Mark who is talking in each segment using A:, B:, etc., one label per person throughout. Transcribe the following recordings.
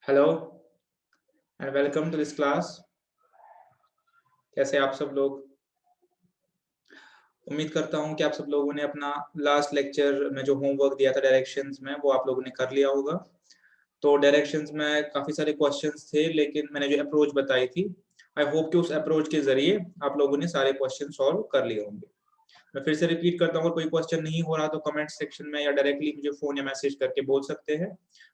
A: Hello and welcome to this class. कैसे आप सब लोग? उम्मीद करता हूँ कि आप सब लोगों ने अपना लास्ट लेक्चर में जो होमवर्क दिया था डायरेक्शंस में वो आप लोगों ने कर लिया होगा। तो डायरेक्शंस में काफ़ी सारे क्वेश्चंस थे, लेकिन मैंने जो अप्रोच बताई थी, आई होप कि उस अप्रोच के ज़रिए आप लोगों ने सारे क्वेश्चन सॉल्व कर लिए होंगे। मैं फिर से रिपीट करता हूँ, अगर कोई क्वेश्चन नहीं हो रहा तो कमेंट सेक्शन में या डायरेक्टली मुझे फ़ोन या मैसेज करके बोल सकते हैं।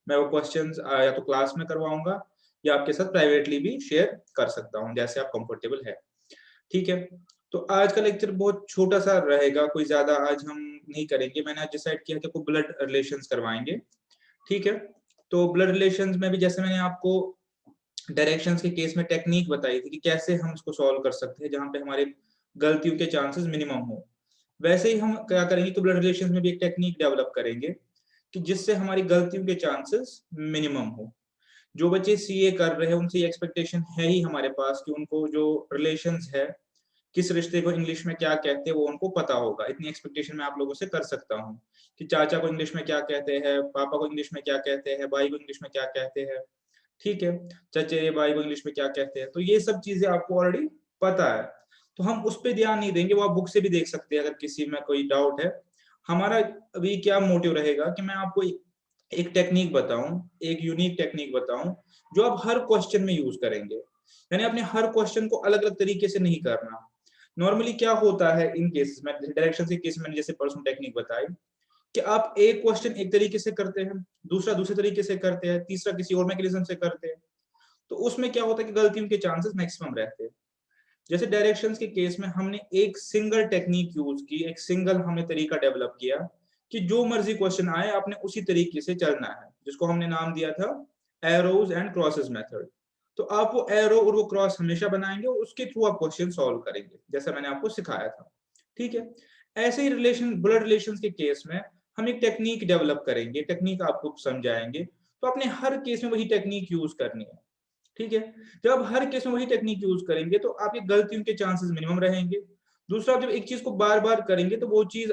A: मैं वो क्वेश्चंस या तो क्लास में करवाऊँगा या आपके साथ प्राइवेटली भी शेयर कर सकता हूँ, जैसे आप कंफर्टेबल है। ठीक है? तो आज का लेक्चर बहुत छोटा-सा रहेगा, कोई ज़्यादा आज हम नहीं करेंगे। मैंने आज डिसाइड किया कि आपको ब्लड रिलेशंस करवाएँगे, ठीक है? तो ब्लड रिलेशंस में भी जैसे मैंने आपको डायरेक्शंस के केस में टेक्नीक बताई थी कि कैसे हम इसको सॉल्व कर सकते हैं, जहाँ पे हमारे गलतियों के चांसेस मिनिमम हो। वैसे ही हम क्या करेंगे कि ब्लड रिलेशंस में भी एक टेक्नीक डेवलप करेंगे कि जिससे हमारी गलतियों के चांसेस मिनिमम हो। जो बच्चे सीए कर रहे हैं, उनसे ये एक्सपेक्टेशन है ही हमारे पास कि उनको जो रिलेशंस है, किस रिश्ते को इंग्लिश में क्या कहते हैं वो उनको पता होगा। इतनी एक्सपेक्टेशन मैं आप लोगों से कर सकता हूँ कि चाचा को इंग्लिश में क्या कहते हैं, पापा को इंग्लिश में क्या कहते हैं, भाई को इंग्लिश में क्या कहते हैं, ठीक है? चचेरे भाई को इंग्लिश में क्या कहते हैं। तो ये सब चीज़ें आपको ऑलरेडी पता है। तो हम उस पे ध्यान नहीं देंगे, वो आप बुक से भी देख सकते हैं अगर किसी में कोई डाउट है। हमारा अभी क्या मोटिव रहेगा कि मैं आपको एक टेक्नीक बताऊँ, एक यूनिक टेक्नीक बताऊँ, जो आप हर क्वेश्चन में यूज़ करेंगे। यानी आपने हर क्वेश्चन को अलग-अलग तरीके से नहीं करना। नॉर्मली क्या होता है इन केसेस में, डायरेक्शन के केस में मैंने जैसे परसों टेक्निक बताई कि आप एक क्वेश्चन एक तरीके से करते हैं, दूसरा दूसरे तरीके से करते हैं, तीसरा किसी और मैकेनिज्म से करते हैं। तो उसमें क्या होता है कि गलतियों के चांसेस मैक्सिमम रहते हैं। जैसे डायरेक्शंस के केस में हमने एक सिंगल टेक्निक यूज की, एक सिंगल हमने तरीका डेवलप किया कि जो मर्जी क्वेश्चन आए आपने उसी तरीके से चलना है, जिसको हमने नाम दिया था एरोज एंड क्रॉसेस मेथड। तो आप वो एरो और वो क्रॉस हमेशा बनाएंगे और उसके थ्रू आप क्वेश्चन सॉल्व करेंगे, जैसा मैंने आपको सिखाया था। ठीक है? ऐसे ही रिलेशन ब्लड रिलेशंस के केस में हम एक टेक्निक डेवलप करेंगे, टेक्निक आपको समझाएंगे। तो आपने हर केस में वही टेक्निक यूज करनी है। ठीक है? जब आप हर केस में वही टेक्निक यूज करेंगे तो आपकी गलतियों के चांसेस मिनिमम रहेंगे। दूसरा, आप जब एक चीज को बार बार करेंगे तो वो चीज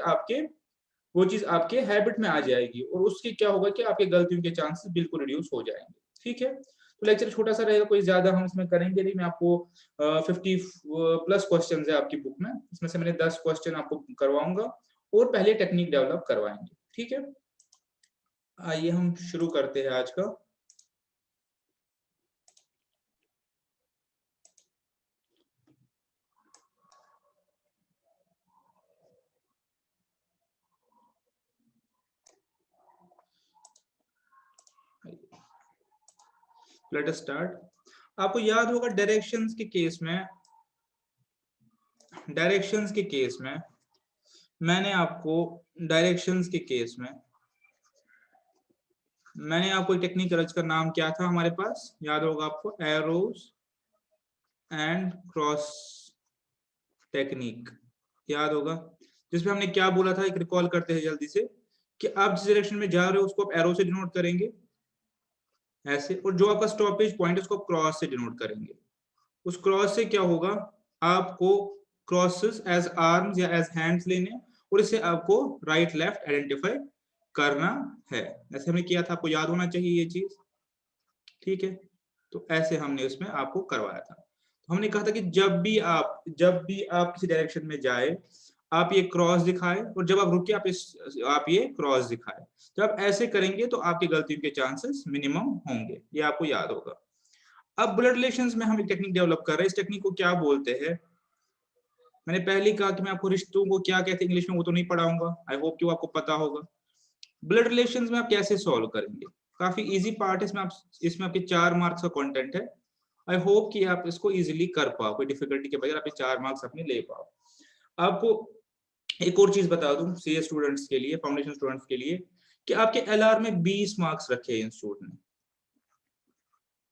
A: आपके हैबिट में आ जाएगी और उससे क्या होगा कि आपके गलतियों के चांसेस बिल्कुल रिड्यूस हो जाएंगे। ठीक है? तो लेक्चर छोटा सा रहेगा, कोई ज्यादा हम इसमें करेंगे नहीं। मैं आपको 50 प्लस क्वेश्चन है आपकी बुक में, इसमें से मैंने 10 क्वेश्चन आपको करवाऊंगा और पहले टेक्निक डेवलप करवाएंगे। ठीक है? आइए हम शुरू करते हैं आज का। Let us start. आपको याद होगा डायरेक्शंस के केस में मैंने आपको डायरेक्शंस के केस में मैंने आपको एक टेक्निक का नाम क्या था हमारे पास, याद होगा आपको, एरोज एंड क्रॉस टेक्निक, याद होगा। जिसमें हमने क्या बोला था, एक रिकॉल करते हैं जल्दी से, कि आप जिस डायरेक्शन में जा रहे हो उसको आप एरो से डिनोट करेंगे ऐसे, और जो आपका स्टॉपेज पॉइंट है उसको क्रॉस से डिनोट करेंगे। उस क्रॉस से क्या होगा, आपको क्रॉसेस एज आर्म्स या एज हैंड्स लेने और इसे आपको राइट लेफ्ट आइडेंटिफाई करना है। ऐसे हमने किया था, आपको याद होना चाहिए ये चीज। ठीक है? तो ऐसे हमने उसमें आपको करवाया था। तो हमने कहा था कि जब भी आप किसी डायरेक्शन में जाए आप ये क्रॉस दिखाए, और जब आप रुके आप ये क्रॉस दिखाए। जब आप ऐसे करेंगे तो आपकी गलतियों के चांसेस मिनिमम होंगे, ये आपको याद होगा। अब ब्लड रिलेशंस में हम एक टेक्निक डेवलप कर रहे हैं। इस टेक्निक को क्या बोलते हैं, मैंने पहले ही कहा कि मैं आपको रिश्तों को क्या कहते हैं इंग्लिश में वो तो नहीं पढ़ाऊंगा, आई होप कि वो आपको पता होगा। ब्लड रिलेशंस में आप कैसे सॉल्व करेंगे, काफी इजी पार्ट है। इसमें आपके 4 मार्क्स का कंटेंट है। आई होप कि आप इसको इजीली कर पाओ, कोई डिफिकल्टी के बगैर आप ये 4 मार्क्स अपने ले पाओ। आपको एक और चीज बता दूं सीए स्टूडेंट्स के लिए, फाउंडेशन स्टूडेंट्स के लिए, कि आपके एलआर में 20 मार्क्स रखे हैं इंस्टीट्यूट ने।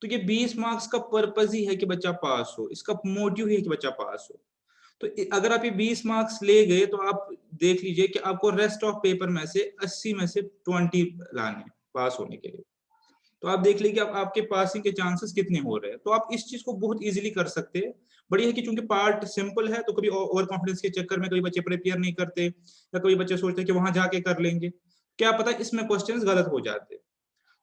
A: तो ये 20 मार्क्स का पर्पज ही है कि बच्चा पास हो, इसका मोटिव ही है कि बच्चा पास हो। तो अगर आप ये 20 मार्क्स ले गए तो आप देख लीजिए कि आपको रेस्ट ऑफ पेपर में से 80 में से 20 लाने पास होने के लिए। तो आप देख लीजिए कि आपके पासिंग के चांसेस कितने हो रहे हैं। तो आप इस चीज को बहुत इजीली कर सकते हैं। बढ़िया है कि चूंकि पार्ट सिंपल है तो कभी ओवर कॉन्फिडेंस के चक्कर में कभी बच्चे प्रिपेयर नहीं करते, या कभी बच्चे सोचते हैं कि वहां जाके कर लेंगे, क्या पता इसमें क्वेश्चंस गलत हो जाते।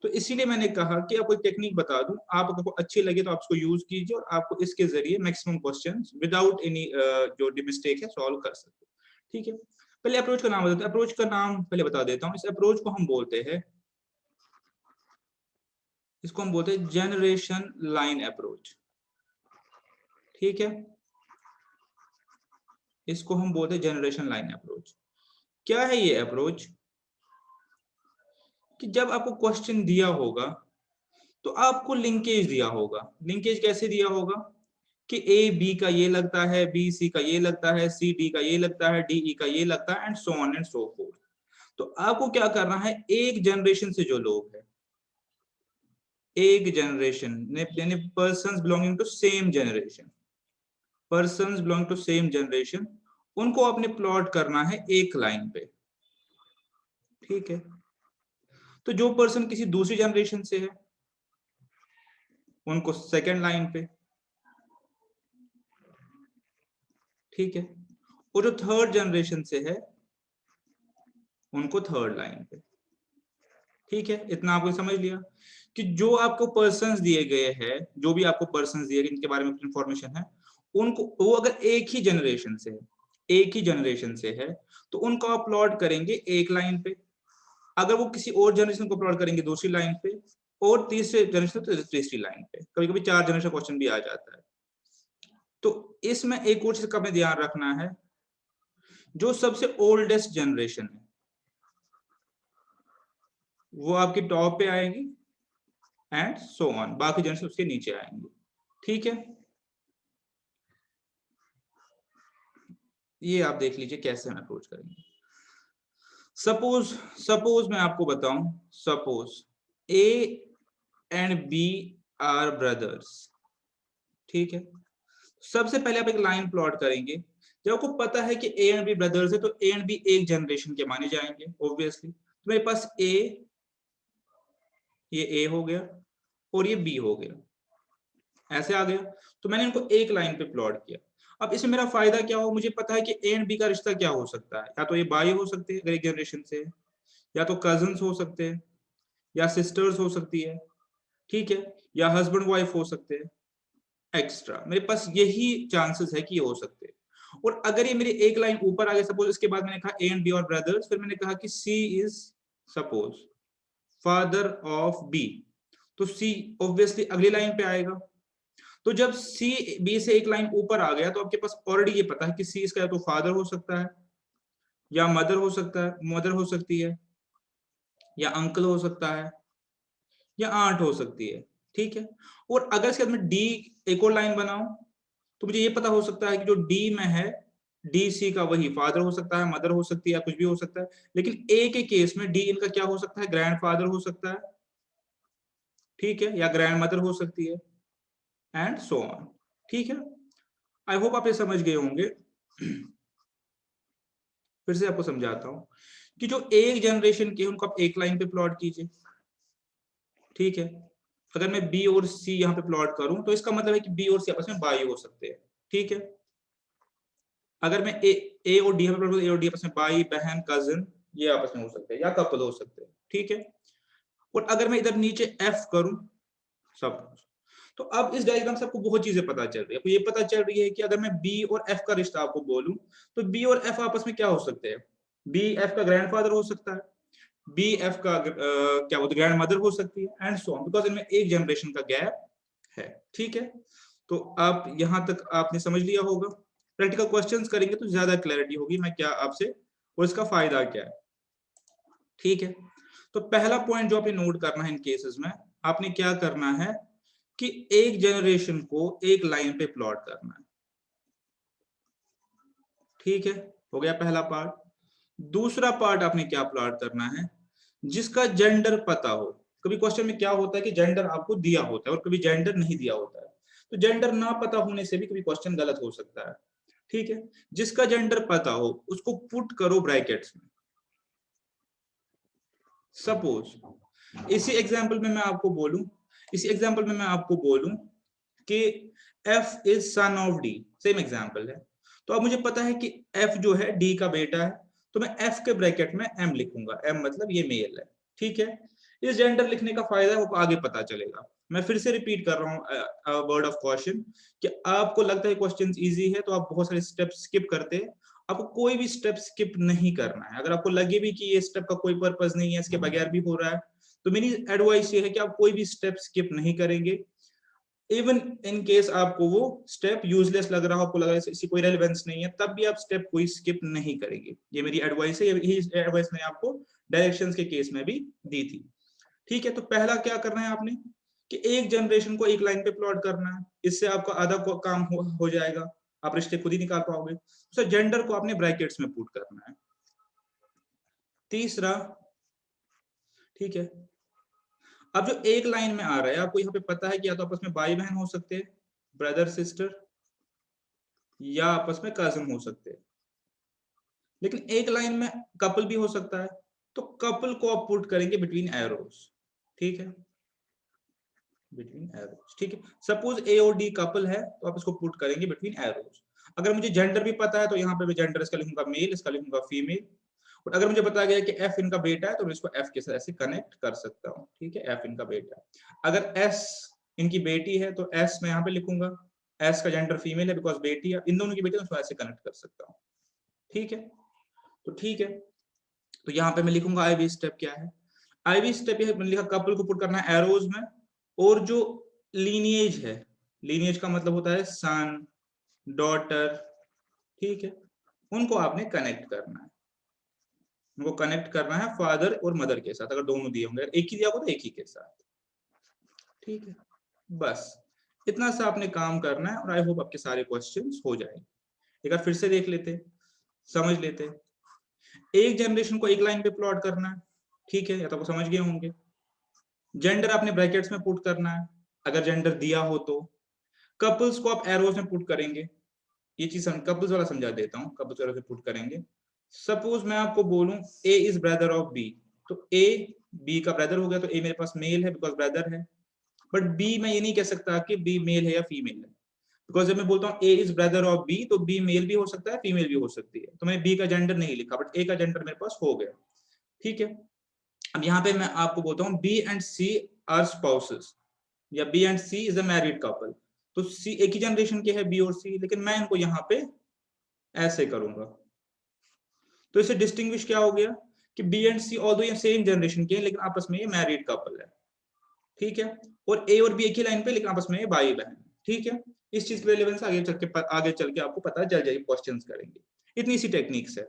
A: तो इसीलिए मैंने कहा कि आपको एक टेक्निक बता दूं, आप आपको अच्छी लगे तो आप इसको यूज कीजिए और आपको इसके जरिए मैक्सिमम क्वेश्चंस विदाउट एनी जो मिस्टेक है सॉल्व कर सकते हो। ठीक है, पहले अप्रोच का नाम बताते हैं। अप्रोच का नाम पहले बता देता हूँ। इस अप्रोच को हम बोलते हैं, इसको हम बोलते हैं जनरेशन लाइन अप्रोच। ठीक है, इसको हम बोलते हैं जनरेशन लाइन अप्रोच। क्या है ये अप्रोच? कि जब आपको क्वेश्चन दिया होगा तो आपको लिंकेज दिया होगा। लिंकेज कैसे दिया होगा? कि ए बी का ये लगता है, बी सी का ये लगता है, सी डी का ये लगता है, डी ई का ये लगता है, and so on and so fourth. तो आपको क्या करना है, एक जनरेशन से जो लोग हैं, एक जनरेशन यानी persons belonging to same generation, persons belonging to same generation, उनको आपने प्लॉट करना है एक लाइन पे। ठीक है, तो जो पर्सन किसी दूसरी जनरेशन से है उनको सेकेंड लाइन पे। ठीक है, और जो थर्ड जनरेशन से है उनको थर्ड लाइन पे। ठीक है, इतना आपको समझ लिया कि जो आपको पर्संस दिए गए हैं, जो भी आपको पर्संस दिए गए इनके बारे में इंफॉर्मेशन है, उनको वो अगर एक ही जनरेशन से है, एक ही जनरेशन से है, तो उनको आप प्लॉट करेंगे एक लाइन पे। अगर वो किसी और जनरेशन को प्लॉट करेंगे दूसरी लाइन पे, और तीसरे जनरेशन तो तीसरी लाइन पे। कभी कभी चार जनरेशन क्वेश्चन भी आ जाता है। तो इसमें एक और चीज का हमें ध्यान रखना है, जो सबसे ओल्डेस्ट जनरेशन है वो आपकी टॉप पे आएगी, एंड सो ऑन, बाकी जनरेशन उसके नीचे आएंगे। ठीक है, ये आप देख लीजिए कैसे हम अप्रोच करेंगे। सपोज सपोज मैं आपको बताऊं, suppose A and B are brothers. ठीक है, सबसे पहले आप एक लाइन प्लॉट करेंगे। जब आपको पता है कि ए एंड बी ब्रदर्स है, तो ए एंड बी एक जनरेशन के माने जाएंगे ऑब्वियसली। तो मेरे पास ये ए हो गया और ये बी हो गया, ऐसे आ गया। तो मैंने इनको एक लाइन पे प्लॉट किया। अब इसमें मेरा फायदा क्या हो, मुझे पता है कि ए एंड बी का रिश्ता क्या हो सकता है। या तो ये भाई हो सकते हैं अगर एक जनरेशन से, या तो कजन्स हो सकते हैं, या सिस्टर्स हो सकती है। ठीक है, या हस्बैंड वाइफ हो सकते हैं, एक्स्ट्रा। मेरे पास यही चांसेस है कि ये हो सकते हैं। और अगर ये मेरी एक लाइन ऊपर आ गया, सपोज इसके बाद मैंने कहा ए एंड बी और ब्रदर्स, फिर मैंने कहा कि C is suppose father of B, तो सी ऑब्वियसली अगली लाइन पे आएगा। तो जब सी बी से एक लाइन ऊपर आ गया, तो आपके पास ऑलरेडी ये पता है कि सी इसका या तो फादर हो सकता है, या मदर हो सकता है, मदर हो सकती है, या अंकल हो सकता है, या आंट हो सकती है। ठीक है, और अगर इसके बाद में डी एक और लाइन बनाऊं, तो मुझे ये पता हो सकता है कि जो डी में है, डी सी का वही फादर हो सकता है, मदर हो सकती है, या कुछ भी हो सकता है। लेकिन ए के केस में डी इनका क्या हो सकता है, ग्रैंडफादर हो सकता है। ठीक है, या ग्रैंड मदर हो सकती है, एंड सो ऑन। ठीक है, आई होप आप ये समझ गए होंगे। फिर से आपको समझाता हूं कि जो एक जनरेशन के उनको आप एक लाइन पे प्लॉट कीजिए। ठीक है, अगर मैं बी और सी यहाँ पे प्लॉट करूं, तो इसका मतलब है कि बी और सी आपस में भाई हो सकते हैं। ठीक है, अगर मैं ए और डी यहाँ पे प्लॉट करूं, ए और डी आपस में भाई बहन कजिन ये आपस में हो सकते हैं, या कपल हो सकते हैं। ठीक है, और अगर मैं इधर नीचे एफ करूं, सब, तो अब इस डायग्राम से आपको बहुत चीजें पता चल रही है। आपको ये पता चल रही है कि अगर मैं बी और एफ का रिश्ता आपको बोलूं, तो बी और एफ आपस में क्या हो सकते हैं, बी एफ का ग्रैंडफादर हो सकता है, बी एफ का क्या बोलते ग्रैंड मदर हो सकती है, एंड सो ऑन, बिकॉज इनमें एक जनरेशन का गैप है। ठीक है, तो आप यहां तक आपने समझ लिया होगा। प्रैक्टिकल क्वेश्चंस करेंगे तो ज्यादा क्लैरिटी होगी मैं क्या आपसे, और इसका फायदा क्या है। ठीक है, तो पहला पॉइंट जो आपने नोट करना है इन केसेस में, आपने क्या करना है कि एक जनरेशन को एक लाइन पे प्लॉट करना है। ठीक है, हो गया पहला पार्ट। दूसरा पार्ट आपने क्या प्लॉट करना है, जिसका जेंडर पता हो। कभी क्वेश्चन में क्या होता है कि जेंडर आपको दिया होता है और कभी जेंडर नहीं दिया होता है। तो जेंडर ना पता होने से भी कभी क्वेश्चन गलत हो सकता है। ठीक है, जिसका जेंडर पता हो उसको पुट करो ब्रैकेट्स में। सपोज इसी एग्जांपल में मैं आपको बोलूं कि F is son of D, same example है। तो अब मुझे पता है कि F जो है D का बेटा है, तो मैं F के ब्रैकेट में M लिखूंगा। M मतलब ये मेल है। ठीक है, इस जेंडर लिखने का फायदा है वो आगे पता चलेगा। मैं फिर से रिपीट कर रहा हूँ वर्ड ऑफ कॉशन कि आपको लगता है क्वेश्चन इजी है तो आप बहुत सारे स्टेप स्किप करते हैं। आपको कोई भी स्टेप स्किप नहीं करना है। अगर आपको लगे भी कि ये स्टेप का कोई पर्पस नहीं है, इसके बगैर भी हो रहा है, तो मेरी एडवाइस ये है कि आप कोई भी स्टेप स्किप नहीं करेंगे। इवन इन केस आपको वो स्टेप यूजलेस लग रहा हो, आपको लग रहा है इसकी कोई रेलेवेंस नहीं है, तब भी आप स्टेप कोई स्किप नहीं करेंगे। ये मेरी एडवाइस है, यही एडवाइस मैंने आपको डायरेक्शंस के केस में भी दी थी। ठीक है, तो पहला क्या करना है आपने कि एक जनरेशन को एक लाइन पे प्लॉट करना है। इससे आपका आधा काम हो जाएगा, आप रिश्ते खुद ही निकाल पाओगे। तो जेंडर को आपने ब्रैकेट्स में पुट करना है। तीसरा, ठीक है, अब जो एक लाइन में आ रहा है, आपको यहाँ पे पता है कि या तो आपस में भाई बहन हो सकते हैं, ब्रदर सिस्टर, या आपस में कजन हो सकते हैं, लेकिन एक लाइन में कपल भी हो सकता है। तो कपल को आप पुट करेंगे बिटवीन एरोज। ठीक है, बिटवीन एरोज। ठीक है, सपोज ए और डी कपल है तो आप इसको पुट करेंगे बिटवीन एरोज। अगर मुझे जेंडर भी पता है तो यहाँ पे मैं जेंडर इसका लिखूंगा मेल, इसका लिखूंगा फीमेल। और अगर मुझे पता गया कि एफ इनका बेटा है तो मैं इसको एफ के साथ ऐसे कनेक्ट कर सकता हूँ। ठीक है, एफ इनका बेटा है। अगर एस इनकी बेटी है तो एस मैं यहाँ पे लिखूंगा, एस का जेंडर फीमेल है बिकॉज बेटी है, इन दोनों की बेटी है, तो ऐसे कनेक्ट कर सकता हूँ। ठीक है, तो ठीक है, तो यहाँ पे मैं लिखूंगा आईवी स्टेप क्या है। आईवी स्टेप ये मैंने लिखा कपल को पुट करना है एरोज में, और जो लीनिएज है, लीनिएज का मतलब होता है सन, डॉटर, ठीक है, उनको आपने कनेक्ट करना है। उनको कनेक्ट करना है फादर और मदर के साथ, अगर दोनों दिए होंगे, एक ही दिया होगा तो एक ही के साथ। ठीक है, बस इतना सा आपने काम करना है और आई होप आपके सारे क्वेश्चंस हो जाएंगे। एक बार फिर से देख लेते, समझ लेते। एक जनरेशन को एक लाइन पे प्लॉट करना है, ठीक है, या तो आप समझ गए होंगे। जेंडर आपने ब्रैकेट्स में पुट करना है, अगर जेंडर दिया हो तो। कपल्स को आप एरोज में पुट करेंगे, ये चीज कपल्स वाला समझा देता हूँ, कपल्स वाला पुट करेंगे। सपोज मैं आपको बोलूं ए इज ब्रदर ऑफ बी, तो ए बी का ब्रदर हो गया, तो ए मेरे पास मेल है बिकॉज ब्रदर है। बट बी मैं ये नहीं कह सकता कि बी मेल है या फीमेल है, बिकॉज जब मैं बोलता हूँ A is brother of B, तो बी मेल भी हो सकता है, फीमेल भी हो सकती है। तो मैंने बी का जेंडर नहीं लिखा, बट ए का जेंडर मेरे पास हो गया। ठीक है, अब यहाँ पे मैं आपको बोलता हूँ B and C are spouses, या B and C is a married couple. तो सी एक ही जनरेशन के है बी और सी, लेकिन मैं इनको यहाँ पे ऐसे करूंगा। तो इसे डिस्टिंग्विश क्या हो गया कि बी एंड सी ऑल्दो ये सेम जनरेशन के हैं, लेकिन आपस में ये मैरिड कपल है। ठीक है, और ए और बी एक ही लाइन पे, लेकिन आपस में ये भाई बहन। ठीक है, इस चीज की रेलेवेंस आगे चल के आपको पता चल जाएगी, क्वेश्चंस करेंगे। इतनी सी टेक्निक्स है।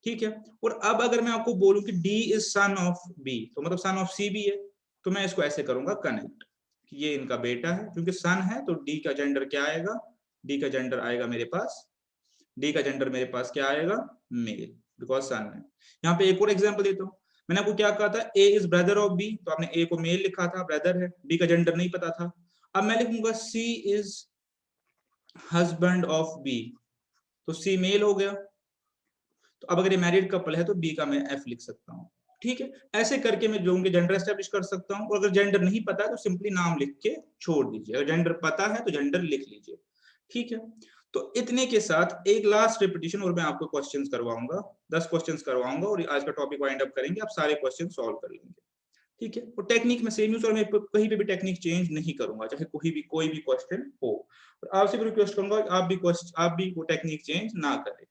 A: ठीक है, और अब अगर मैं आपको बोलूं कि D is son of B, तो मतलब सन ऑफ सी भी है, तो मैं इसको ऐसे करूंगा कनेक्ट, ये इनका बेटा है, क्योंकि सन है तो डी का जेंडर क्या आएगा, डी का जेंडर आएगा मेरे पास, डी का जेंडर मेरे पास क्या आएगा, मेल, बिकॉज सन है। यहाँ पे एक और एग्जांपल देता हूँ। मैंने आपको क्या कहा था, ए इज ब्रदर ऑफ बी, तो आपने ए को मेल लिखा था, ब्रदर है, बी का जेंडर नहीं पता था। अब मैं लिखूंगा सी इज हस्बैंड ऑफ बी, तो सी मेल हो गया। तो अब अगर ये मैरिड कपल है तो बी का मैं एफ लिख सकता हूँ। ठीक है, ऐसे करके मैं जो उनके जेंडर एस्टेब्लिश कर सकता हूँ, और अगर जेंडर नहीं पता है तो सिंपली नाम लिख के छोड़ दीजिए, अगर जेंडर पता है तो जेंडर लिख लीजिए। ठीक है, तो इतने के साथ एक लास्ट रिपीटिशन और मैं आपको क्वेश्चंस करवाऊंगा, 10 क्वेश्चंस करवाऊंगा, और आज का टॉपिक वाइंड अप करेंगे, आप सारे क्वेश्चन सॉल्व कर लेंगे। ठीक है, और टेक्निक में सेम यूज, और मैं कहीं पे भी टेक्निक चेंज नहीं करूंगा, चाहे कोई भी क्वेश्चन हो। और आपसे भी रिक्वेस्ट करूंगा आप भी वो टेक्निक चेंज ना करें।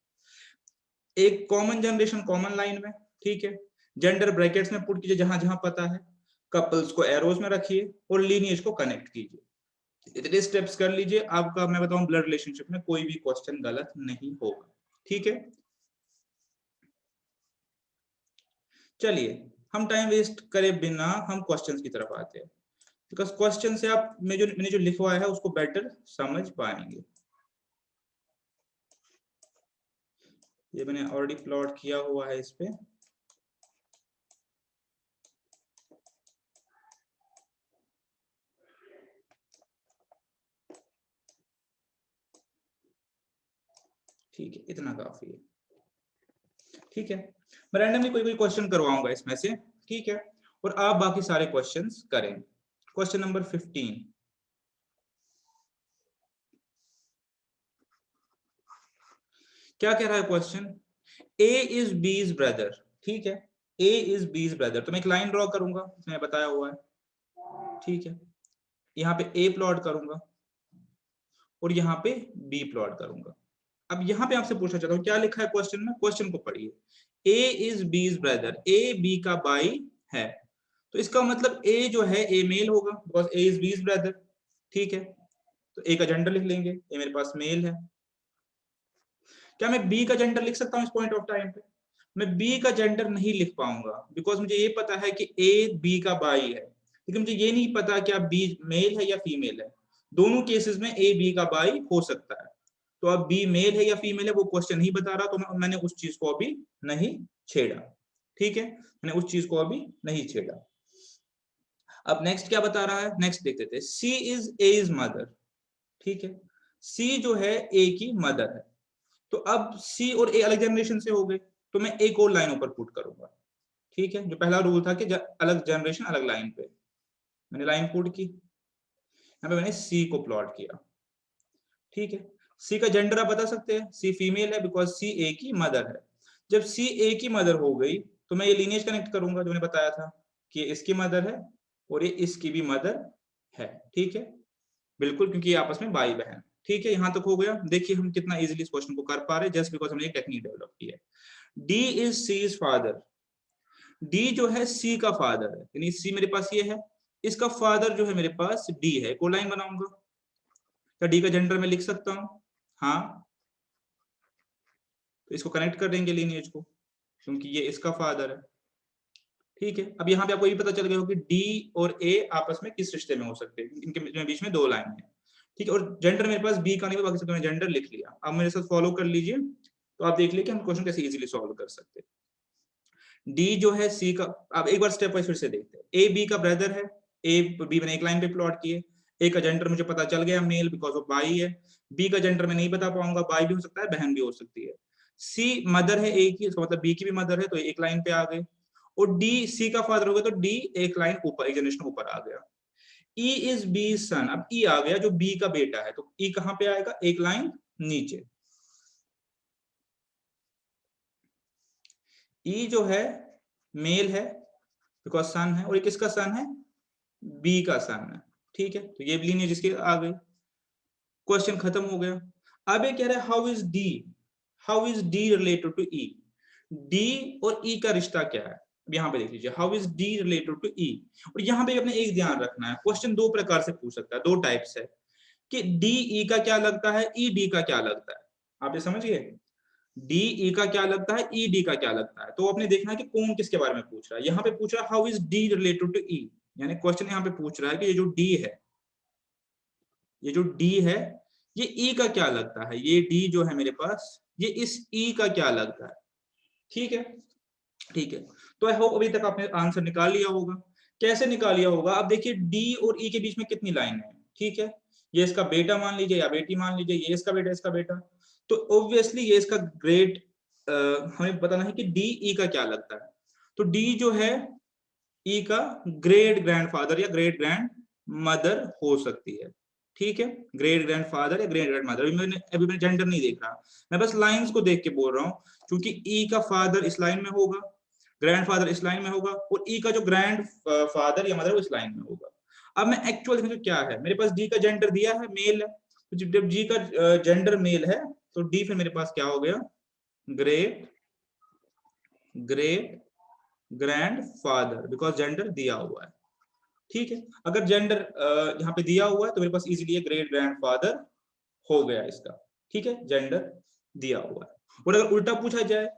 A: एक कॉमन जनरेशन कॉमन लाइन में, ठीक है, जेंडर ब्रैकेट्स में पुट कीजिए जहां जहां पता है, कपल्स को एरोज में रखिए, और लीनिएज को कनेक्ट कीजिए। इतने स्टेप्स कर लीजिए, आपका मैं बताऊं ब्लड रिलेशनशिप में कोई भी क्वेश्चन गलत नहीं होगा। ठीक है, चलिए हम टाइम वेस्ट करे बिना हम क्वेश्चंस की तरफ आते हैं, बिकॉज क्वेश्चन से आप मैंने जो लिखवाया है उसको बेटर समझ पाएंगे। ये मैंने ऑलरेडी प्लॉट किया हुआ है इस पे। ठीक है, इतना काफी है। ठीक है, मैं रैंडमली कोई कोई क्वेश्चन करवाऊंगा इसमें से। ठीक है, और आप बाकी सारे क्वेश्चंस करें। क्वेश्चन नंबर 15, क्या कह रहा है क्वेश्चन, ए इज बीज ब्रदर। ठीक है, A is B's brother, तो मैं एक लाइन ड्रॉ करूंगा, इसमें बताया हुआ है, ठीक है। यहाँ पे A प्लॉट करूंगा और यहाँ पे B प्लॉट करूंगा। अब यहाँ पे आपसे पूछना चाहता हूँ, क्या लिखा है क्वेश्चन में, क्वेश्चन को पढ़िए। A is B's brother, A B का भाई है, तो इसका मतलब A जो है A मेल होगा, because A is B's brother, ठीक है। तो A का जेंडर लिख लेंगे, A मेरे पास मेल है। क्या मैं B का जेंडर लिख सकता हूँ इस पॉइंट ऑफ टाइम पे? मैं B का जेंडर नहीं लिख पाऊंगा, बिकॉज मुझे ये पता है कि A B का भाई है, लेकिन मुझे ये नहीं पता क्या B मेल है या फीमेल है। दोनों केसेस में A B का भाई हो सकता है, तो अब B मेल है या फीमेल है वो क्वेश्चन नहीं बता रहा, तो मैंने उस चीज को अभी नहीं छेड़ा, ठीक है, मैंने उस चीज को अभी नहीं छेड़ा। अब नेक्स्ट क्या बता रहा है, नेक्स्ट देखते थे। C is A's mother, ठीक है, C जो है A की मदर है, तो अब C और A अलग जनरेशन से हो गए, तो मैं एक और लाइन ऊपर पुट करूंगा, ठीक है। जो पहला रूल था कि अलग जनरेशन अलग लाइन पे, मैंने लाइन पुट की, यहाँ पे मैंने C को प्लॉट किया, ठीक है। C का जेंडर आप बता सकते हैं, C फीमेल है, बिकॉज C A की मदर है। जब C A की मदर हो गई तो मैं ये लीनिएज कनेक्ट करूंगा, जो मैंने बताया था कि इसकी मदर है और ये इसकी भी मदर है, ठीक है, बिल्कुल, क्योंकि ये आपस में भाई बहन, ठीक है। यहां तक हो गया। देखिए हम कितना इजीली इस क्वेश्चन को कर पा रहे, जस्ट बिकॉज हमने एक टेक्निक डेवलप की है। D is C's father, D जो है C का फादर है, यानी C मेरे पास ये है, इसका फादर जो है मेरे पास D है। को लाइन बनाऊंगा, क्या D का जेंडर मैं लिख सकता हूं? हाँ, तो इसको कनेक्ट कर देंगे लीनिएज को, क्योंकि ये इसका फादर है, ठीक है। अब यहाँ पे आपको ये पता चल गया हो कि डी और ए आपस में किस रिश्ते में हो सकते हैं, इनके बीच में दो लाइन है, ठीक है। और जेंडर मेरे पास बी का नहीं, बाकी सब जेंडर लिख लिया। अब मेरे साथ फॉलो कर लीजिए, तो आप देख लीजिए कि हम क्वेश्चन कैसे इजीली सॉल्व कर सकते हैं। डी जो है सी का, अब एक बार स्टेप वाइज फिर से देखते हैं। ए बी का ब्रदर है, ए बी मैंने एक लाइन पे प्लॉट किए। ए का जेंडर मुझे पता चल गया मेल, बिकॉज ऑफ भाई है। बी का जेंडर मैं नहीं बता पाऊंगा, भाई भी हो सकता है बहन भी हो सकती है। सी मदर है ए की, इसका मतलब बी की भी मदर है, तो एक लाइन पे आ गए। और डी सी का फादर हो गया, तो डी एक लाइन ऊपर, एक जनरेशन ऊपर आ गया। ई इज बी सन, अब ई आ गया जो बी का बेटा है, तो ई कहां पे आएगा, एक लाइन नीचे। ई जो है मेल है, बिकॉज सन है, और ये किसका सन है, बी का सन है, ठीक है। तो ये लीनिएज जिसकी आ गई, क्वेश्चन खत्म हो गया। अब ये कह रहा है how is D related to E, D और ई का रिश्ता क्या है। यहाँ पे देख लीजिए, how is D related to E. और यहाँ पे अपने एक ध्यान रखना है, क्वेश्चन दो प्रकार से पूछ सकता है, दो टाइप्स है, कि डी ई का क्या लगता है, ई डी का क्या लगता है। आप ये समझिए, डी ई का क्या लगता है, ई डी का क्या लगता है। तो आपने देखना है कि कौन किसके बारे में पूछ रहा है। यहाँ पे पूछ रहा है how is D related to E, यानी क्वेश्चन यहाँ पे पूछ रहा है कि ये जो डी है, ये जो डी है, ये ई का क्या लगता है, ये डी जो है मेरे पास, ये इस ई का क्या लगता है, ठीक है, ठीक है। तो आई होप अभी तक आपने आंसर निकाल लिया होगा। कैसे निकाल लिया होगा, अब देखिए डी और ई के बीच में कितनी लाइन है, ठीक है। ये इसका बेटा मान लीजिए या बेटी मान लीजिए, ये इसका बेटा इसका बेटा, तो ऑब्वियसली ये इसका ग्रेट, हमें बताना है कि डी ई का क्या लगता है। तो डी जो है ई का ग्रेट ग्रैंडफादर या ग्रेट ग्रैंड मदर हो सकती है, ठीक है, ग्रेट ग्रैंडफादर या ग्रेट ग्रैंड मदर। अभी मैं जेंडर नहीं देख रहा, मैं बस लाइंस को देख के बोल रहा हूँ, क्योंकि ई का फादर इस लाइन में होगा, ग्रैंडफादर इस लाइन में होगा, और ई का जो ग्रैंड फादर या मदर वो इस लाइन में होगा। अब मैं एक्चुअल में क्या है, मेरे पास डी का जेंडर दिया है, मेल है, तो जब जी का जेंडर मेल है, तो डी फिर मेरे पास क्या हो गया, great great grand father, because gender दिया हुआ है, ठीक है। अगर जेंडर यहाँ पे दिया हुआ है तो मेरे पास इजीली ग्रेट ग्रैंडफादर हो गया इसका, ठीक है, जेंडर दिया हुआ है। और अगर उल्टा पूछा जाए,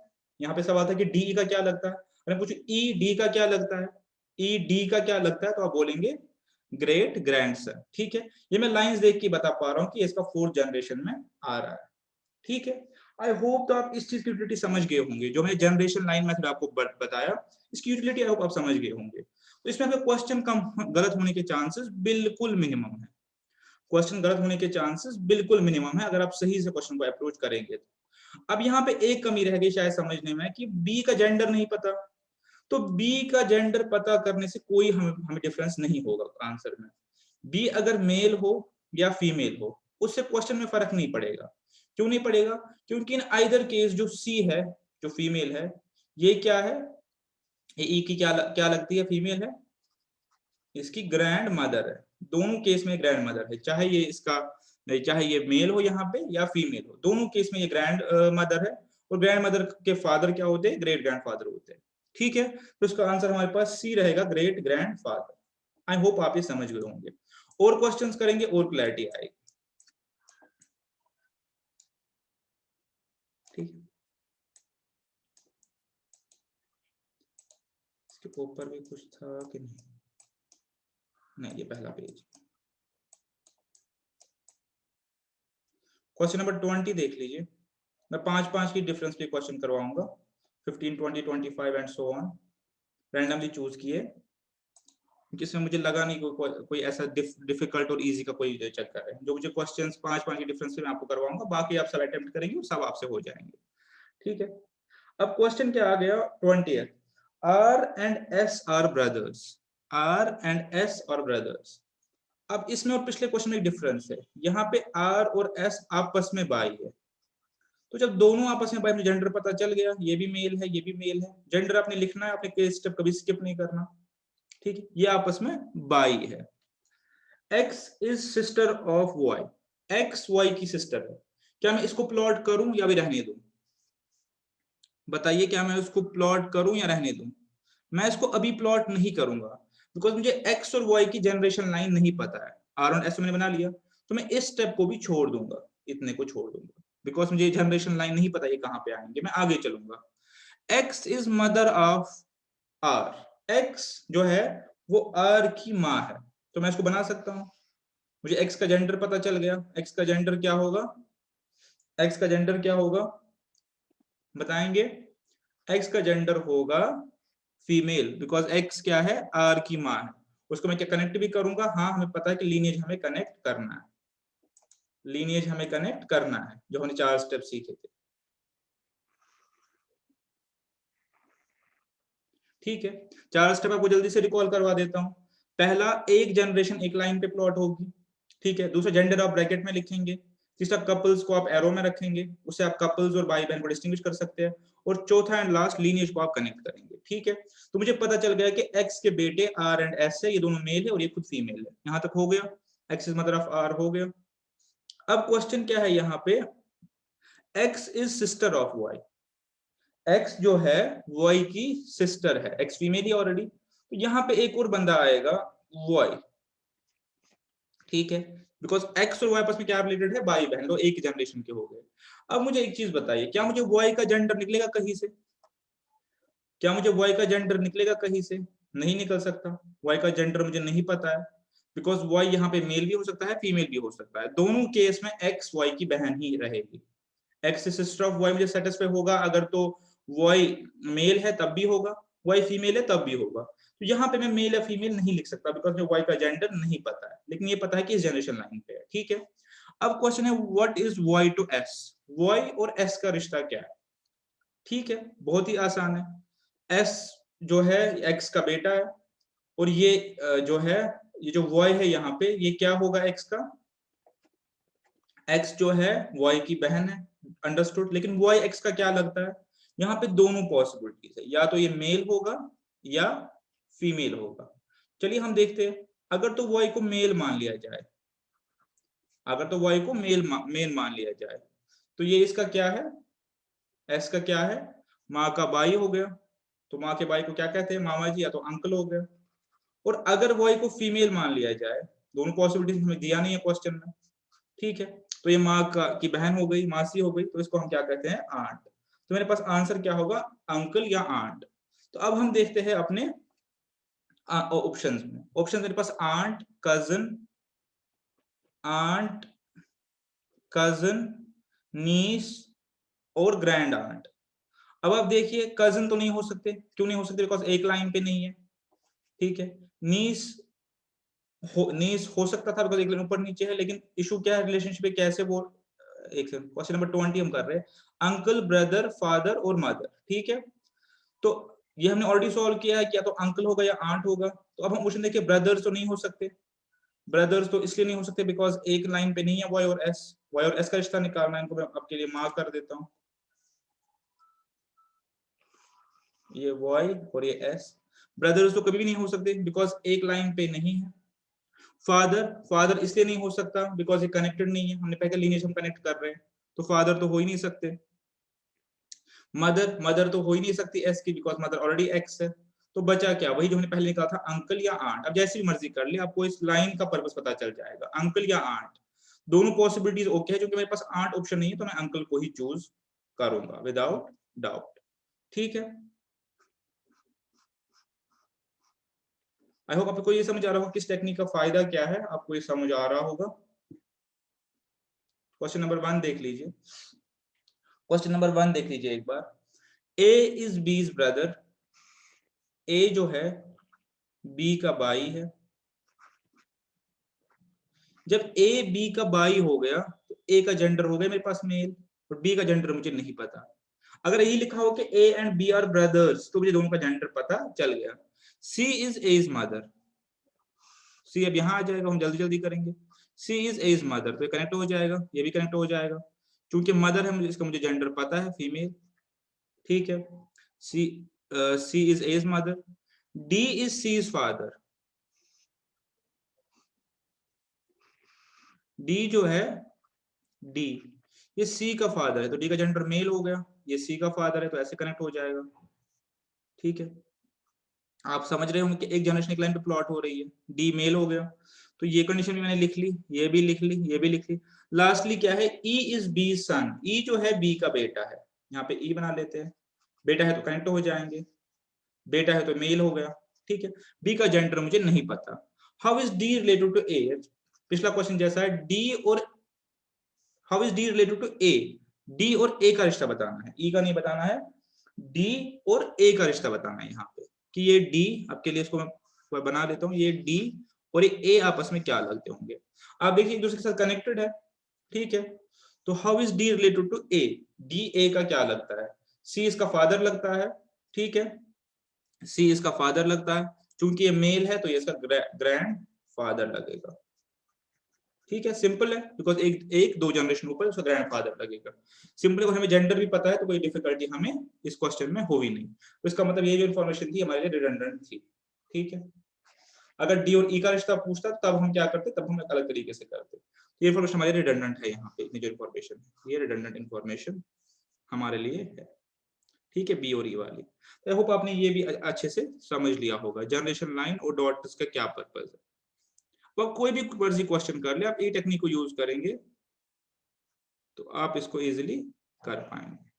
A: यहाँ पे सवाल था कि डी का क्या लगता है, अगर पूछो ई डी का क्या लगता है, ई डी का क्या लगता है, तो आप बोलेंगे ग्रेट ग्रैंडसन, ठीक है। ये मैं लाइंस देख के बता पा रहा हूँ कि इसका फोर्थ जनरेशन में आ रहा है, ठीक है। आई होप तो आप इस चीज की यूटिलिटी समझ गए होंगे, जो मैंने जनरेशन लाइन मेथड आपको बताया, इसकी यूटिलिटी आई होप आप समझ गए होंगे। तो इसमें आपके क्वेश्चन कम गलत होने के चांसेस बिल्कुल मिनिमम है, क्वेश्चन गलत होने के चांसेस बिल्कुल मिनिमम है, अगर आप सही से क्वेश्चन को अप्रोच करेंगे तो। अब यहाँ पे एक कमी रह गई शायद समझने में, कि बी का जेंडर नहीं पता, तो बी का जेंडर पता करने से कोई हमें डिफरेंस नहीं होगा आंसर में। बी अगर मेल हो या फीमेल हो, उससे क्वेश्चन में फर्क नहीं पड़ेगा। क्यों नहीं पड़ेगा, क्योंकि इन आइदर केस जो सी है, जो फीमेल है, ये क्या है, ये ई की क्या लगती है, फीमेल है, इसकी ग्रैंड मदर है। दोनों केस में ग्रैंड मदर है, चाहे ये मेल हो यहाँ पे या फीमेल हो, दोनों केस में ये ग्रैंड मदर है। और ग्रैंड मदर के फादर क्या होते हैं, ग्रेट ग्रैंड फादर होते हैं। ठीक है, तो इसका आंसर हमारे पास सी रहेगा, ग्रेट ग्रैंड फादर। आई होप आप ये समझ गए होंगे। और क्वेश्चंस करेंगे और क्लैरिटी आएगी। ठीक है, इसके ऊपर भी कुछ था कि नहीं? नहीं, ये पहला पेज। क्वेश्चन नंबर 20 देख लीजिए। मैं 5-5 की डिफरेंस पे क्वेश्चन करवाऊंगा, 15, 20, 25 and so on. Randomly choose किए, जिसमें मुझे लगा नहीं कोई ऐसा डिफिकल्ट और इजी का कोई चक्कर है। जो मुझे क्वेश्चंस 5-5 की डिफरेंस पे मैं आपको करवाऊंगा, बाकी आप सब अटेम्प्ट करेंगे और सब आपसे हो जाएंगे। ठीक है, अब क्वेश्चन क्या आ गया 20, R and S are brothers. R and S are brothers. अब इसमें और पिछले क्वेश्चन में एक डिफरेंस है, यहाँ पे आर और एस आपस में बाई है। तो जब दोनों आपस में बाई, मुझे जेंडर पता चल गया, ये भी मेल है, ये भी मेल है। जेंडर आपने लिखना है, आपने केस स्टेप कभी स्किप नहीं करना। ठीक है, ये आपस में बाई है। X is sister of Y, X Y की सिस्टर है। क्या मैं इसको प्लॉट करूं या भी रहने दूं? बताइए, क्या मैं उसको प्लॉट करूं या रहने दूं? मैं इसको अभी प्लॉट नहीं करूंगा, बिकॉज मुझे X और Y की जनरेशन लाइन नहीं पता है। R और S मैंने बना लिया, तो मैं इस स्टेप को भी छोड़ दूंगा, इतने को छोड़ दूंगा, बिकॉज मुझे जनरेशन लाइन नहीं पता ये कहां पे आएंगे। मैं आगे चलूंगा। X is mother of R, X जो है वो R की माँ है, तो मैं इसको बना सकता हूं। मुझे X का जेंडर पता चल गया। X का जेंडर क्या होगा? X का जेंडर क्या होगा बताएंगे? X का जेंडर होगा फीमेल, बिकॉज X क्या है, R की माँ है। उसको मैं क्या कनेक्ट भी करूंगा? हाँ, हमें पता है कि लीनिएज हमें कनेक्ट करना है, लीनिएज हमें कनेक्ट करना है, जो हमने 4 स्टेप सीखे थे। ठीक है, 4 स्टेप आपको जल्दी से रिकॉल करवा देता हूं। पहला, एक जनरेशन एक लाइन पे प्लॉट होगी। ठीक है, दूसरा जेंडर आप ब्रैकेट में लिखेंगे। तीसरा, कपल्स को आप एरो में रखेंगे, उससे आप कपल्स और भाई बहन को डिस्टिंग्विश कर सकते हैं। और चौथा एंड लास्ट, लीनिएज को आप कनेक्ट करेंगे। ठीक है, तो मुझे पता चल गया कि एक्स के बेटे आर एंड एस है, ये दोनों मेल है और ये खुद फीमेल है। यहां तक हो गया, X is mother of R हो गया। अब क्वेश्चन क्या है यहाँ पे, X is sister of Y. X जो है वाई की सिस्टर है, एक्स फीमेल ही ऑलरेडी, तो यहाँ पे एक और बंदा आएगा वाई। ठीक है, बिकॉज एक्स और वाई आपस में क्या रिलेटेड है, भाई बहन, तो एक जनरेशन के हो गए। अब मुझे एक चीज बताइए, क्या मुझे वाई का जेंडर निकलेगा कहीं से? क्या मुझे वाई का जेंडर निकलेगा कहीं से? नहीं निकल सकता। वाई का जेंडर मुझे नहीं पता है, बिकॉज वाई यहाँ पे मेल भी हो सकता है, फीमेल भी हो सकता है। दोनों केस में एक्स वाई की बहन ही रहेगी। एक्स सिस्टर ऑफ वाई मुझे सेटिस्फाई होगा अगर तो वाई मेल है तब भी होगा, वाई फीमेल है तब भी होगा। तो यहाँ पे मैं मेल या फीमेल नहीं लिख सकता, बिकॉज मुझे वाई का जेंडर नहीं पता है, लेकिन ये पता है कि इस जनरेशन लाइन पे है। ठीक है, अब क्वेश्चन है, what is Y to S? Y और एस का रिश्ता क्या है? ठीक है, बहुत ही आसान है। एस जो है एक्स का बेटा है, और ये जो है, ये जो वाई है यहाँ पे, ये क्या होगा एक्स का? एक्स जो है वाई की बहन है, अंडरस्टूड। लेकिन वाई एक्स का क्या लगता है? यहाँ पे दोनों पॉसिबिलिटीज है, या तो ये मेल होगा या फीमेल होगा। चलिए हम देखते हैं, अगर तो वाई को मेल मान लिया जाए, अगर तो वाई को मेल मान लिया जाए, तो ये इसका क्या है, एस का क्या है, माँ का भाई हो गया। तो माँ के भाई को क्या कहते हैं, मामा जी या तो अंकल हो गया। और अगर वाई को फीमेल मान लिया जाए, दोनों पॉसिबिलिटीज हमें दिया नहीं है क्वेश्चन में, ठीक है, तो ये माँ का की बहन हो गई, मासी हो गई, तो इसको हम क्या कहते हैं, आंट। तो मेरे पास आंसर क्या होगा, अंकल या आंट। तो अब हम देखते हैं अपने ऑप्शंस में। ऑप्शन मेरे पास आंट, कजन, आंट, कजन, नीस और ग्रैंड आंट। अब आप देखिए, कजन तो नहीं हो सकते। क्यों नहीं हो सकते? बिकॉज एक लाइन पे नहीं है। ठीक है, नीस नीस हो सकता था बिकॉज एक लाइन ऊपर नीचे है, लेकिन इशू क्या है, रिलेशनशिप कैसे वो। एक सेकंड, क्वेश्चन नंबर 20 हम कर रहे हैं, अंकल, ब्रदर, फादर और मदर। ठीक है, तो ये हमने ऑलरेडी सॉल्व किया है, क्या तो अंकल होगा या आंट होगा। तो अब हम क्वेश्चन देखिए, ब्रदर्स तो नहीं हो सकते। ब्रदर्स तो इसलिए नहीं हो सकते बिकॉज एक लाइन पे नहीं है वाई और एस। वाई और एस का रिश्ता निकालना है, इनको मैं आपके लिए मार्क कर देता हूँ। ये वाई और ये एस। ब्रदर्स तो कभी भी नहीं हो सकते बिकॉज एक लाइन पे नहीं है। फादर, फादर इसलिए नहीं हो सकता बिकॉज ये कनेक्टेड नहीं है, हमने पहले लीनिएज हम कनेक्ट कर रहे हैं, तो फादर तो हो ही नहीं सकते। मदर, मदर तो हो ही नहीं सकती एस की बिकॉज मदर ऑलरेडी एक्स है। तो बचा क्या, वही जो हमने पहले निकाला था, अंकल या आंट। अब जैसी भी मर्जी कर ले, आपको इस लाइन का पर्पस पता चल जाएगा, अंकल या आंट। दोनों पॉसिबिलिटीज ओके है, क्योंकि मेरे पास आंट ऑप्शन नहीं है तो मैं अंकल को ही चूज करूंगा विदाउट डाउट। ठीक है, आई होप आपको ये समझ आ रहा होगा किस टेक्निक का फायदा क्या है, आपको ये समझ आ रहा होगा। क्वेश्चन नंबर 1 देख लीजिए, क्वेश्चन नंबर 1 देख लीजिए एक बार। ए इज बीज ब्रदर, ए जो है बी का भाई है। जब ए बी का भाई हो गया तो ए का जेंडर हो गया मेरे पास मेल, और बी का जेंडर मुझे नहीं पता। अगर यही लिखा हो कि A and B are brothers तो मुझे दोनों का जेंडर पता चल गया। C is as mother, C अब यहां आ जाएगा, हम जल्दी जल्दी करेंगे। सी इज एज मदर, तो ये कनेक्ट हो जाएगा, ये भी कनेक्ट हो जाएगा, क्योंकि मदर है मुझे, इसका मुझे जेंडर पता है, फीमेल। ठीक है, C C is as mother. D is C is father, D जो है डी, ये सी का फादर है तो डी का जेंडर मेल हो गया, ये सी का फादर है तो ऐसे कनेक्ट हो जाएगा। ठीक है, आप समझ रहे होंगे कि एक जनरेशन एक लाइन पे प्लॉट हो रही है, डी मेल हो गया, तो ये कंडीशन भी मैंने लिख ली, ये भी लिख ली, ये भी लिख ली। लास्टली क्या है, ई इज बी सन, ई जो है बी का बेटा है, यहाँ पे ई बना लेते हैं, बेटा है तो कनेक्ट हो जाएंगे, बेटा है तो मेल हो गया। ठीक है, बी का जेंडर मुझे नहीं पता। How is D related to A, पिछला क्वेश्चन जैसा है, डी और how is D related to A, D और ए का रिश्ता बताना है, ई का नहीं बताना है, डी और ए का रिश्ता बताना है यहाँ पे, कि ये डी, आपके लिए इसको मैं बना देता हूँ, ये डी और ये ए आपस में क्या लगते होंगे। आप देखिए एक दूसरे के साथ कनेक्टेड है। ठीक है, तो how is D related to A, D A का क्या लगता है, सी इसका फादर लगता है। ठीक है, सी इसका फादर लगता है, क्योंकि ये मेल है तो ये इसका ग्रैंड फादर लगेगा। ठीक है, सिंपल है, बिकॉज एक एक दो जनरेशन ऊपर उसका ग्रैंड फादर लगेगा। सिंपल, और हमें जेंडर भी पता है तो कोई डिफिकल्टी हमें इस क्वेश्चन में हो ही नहीं, तो इसका मतलब ये जो इन्फॉर्मेशन थी हमारे लिए रिडंडेंट थी। ठीक है, अगर डी और ई का रिश्ता पूछता तब हम क्या करते, तब हम एक अलग तरीके से करते। ये इन्फॉर्मेशन हमारी रिडंडेंट है, यहाँ पे इतनी जो इन्फॉर्मेशन है ये रिडंडेंट इन्फॉर्मेशन हमारे लिए है। ठीक है, बी और ई वाली, तो आई होप आपने ये भी अच्छे से समझ लिया होगा जनरेशन लाइन और डॉट्स का क्या पर्पस है। तो कोई भी मर्जी क्वेश्चन कर ले, आप ये टेक्निक को यूज करेंगे तो आप इसको इजीली कर पाएंगे।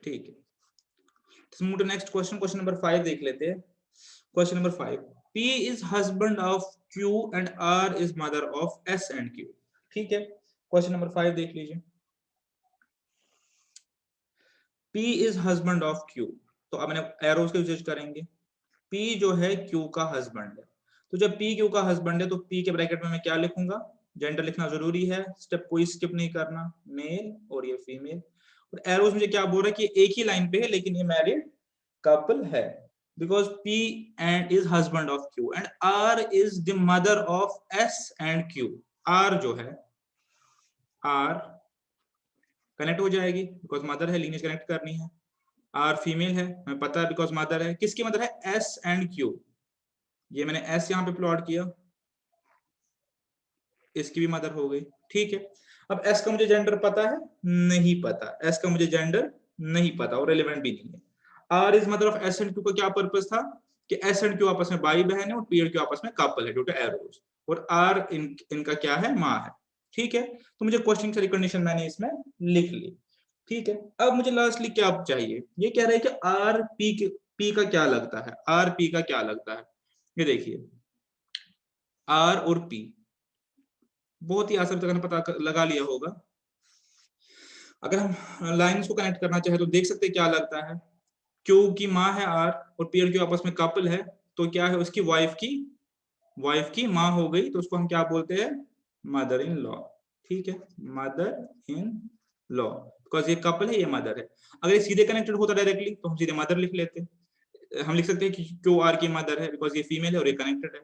A: ठीक है, move to next question, question number 5 देख लेते हैं। Question number 5, P is husband of Q and R is mother of S and Q। ठीक है, क्वेश्चन नंबर 5 देख लीजिए। P is husband of Q, तो अब मैंने एरोज का यूज करेंगे। P जो है Q का हस्बैंड है, तो जब P Q का हस्बैंड है तो P के ब्रैकेट में मैं क्या लिखूंगा, जेंडर लिखना जरूरी है, स्टेप कोई स्किप नहीं करना, मेल और ये फीमेल। और एरोज मुझे क्या बोल रहा है कि एक ही लाइन पे है लेकिन ये मैरिड कपल है, because P and is husband of Q and R is the mother of S and Q। R जो है R कनेक्ट हो जाएगी बिकॉज मदर है, लीनियज कनेक्ट करनी है। R फीमेल है, हमें पता है बिकॉज मदर है, किसकी मदर है, S एंड Q। ये मैंने S यहाँ पे प्लॉट किया, इसकी भी मदर हो गई। ठीक है, अब S का मुझे जेंडर पता है, नहीं पता, S का मुझे जेंडर नहीं पता और रेलेवेंट भी नहीं है। R is mother of S and Q का क्या पर्पस था कि S एंड Q आपस में भाई बहन है और P एंड Q आपस में कपल है ड्यू टू एरोज, और R इनका क्या है, माँ है। ठीक है, तो मुझे क्वेश्चन की सारी कंडीशन मैंने इसमें लिख ली। ठीक है, अब मुझे लास्टली क्या चाहिए, ये कह रहा है कि R P का क्या लगता है, R P का क्या लगता है। ये देखिए R और P बहुत ही आसान तरीके से पता लगा लिया होगा। अगर हम लाइंस को कनेक्ट करना चाहे तो देख सकते हैं क्या लगता है, क्यू की माँ है आर और पी और क्यू आपस में कपल है, तो क्या है, उसकी वाइफ की माँ हो गई, तो उसको हम क्या बोलते हैं, मदर इन लॉ। ठीक है, मदर इन लॉ, बिकॉज ये कपल है, ये मदर है। अगर ये सीधे कनेक्टेड होता डायरेक्टली तो हम सीधे मदर लिख लेते, हम लिख सकते हैं कि क्यू आर की मदर है बिकॉज ये फीमेल है और ये कनेक्टेड है।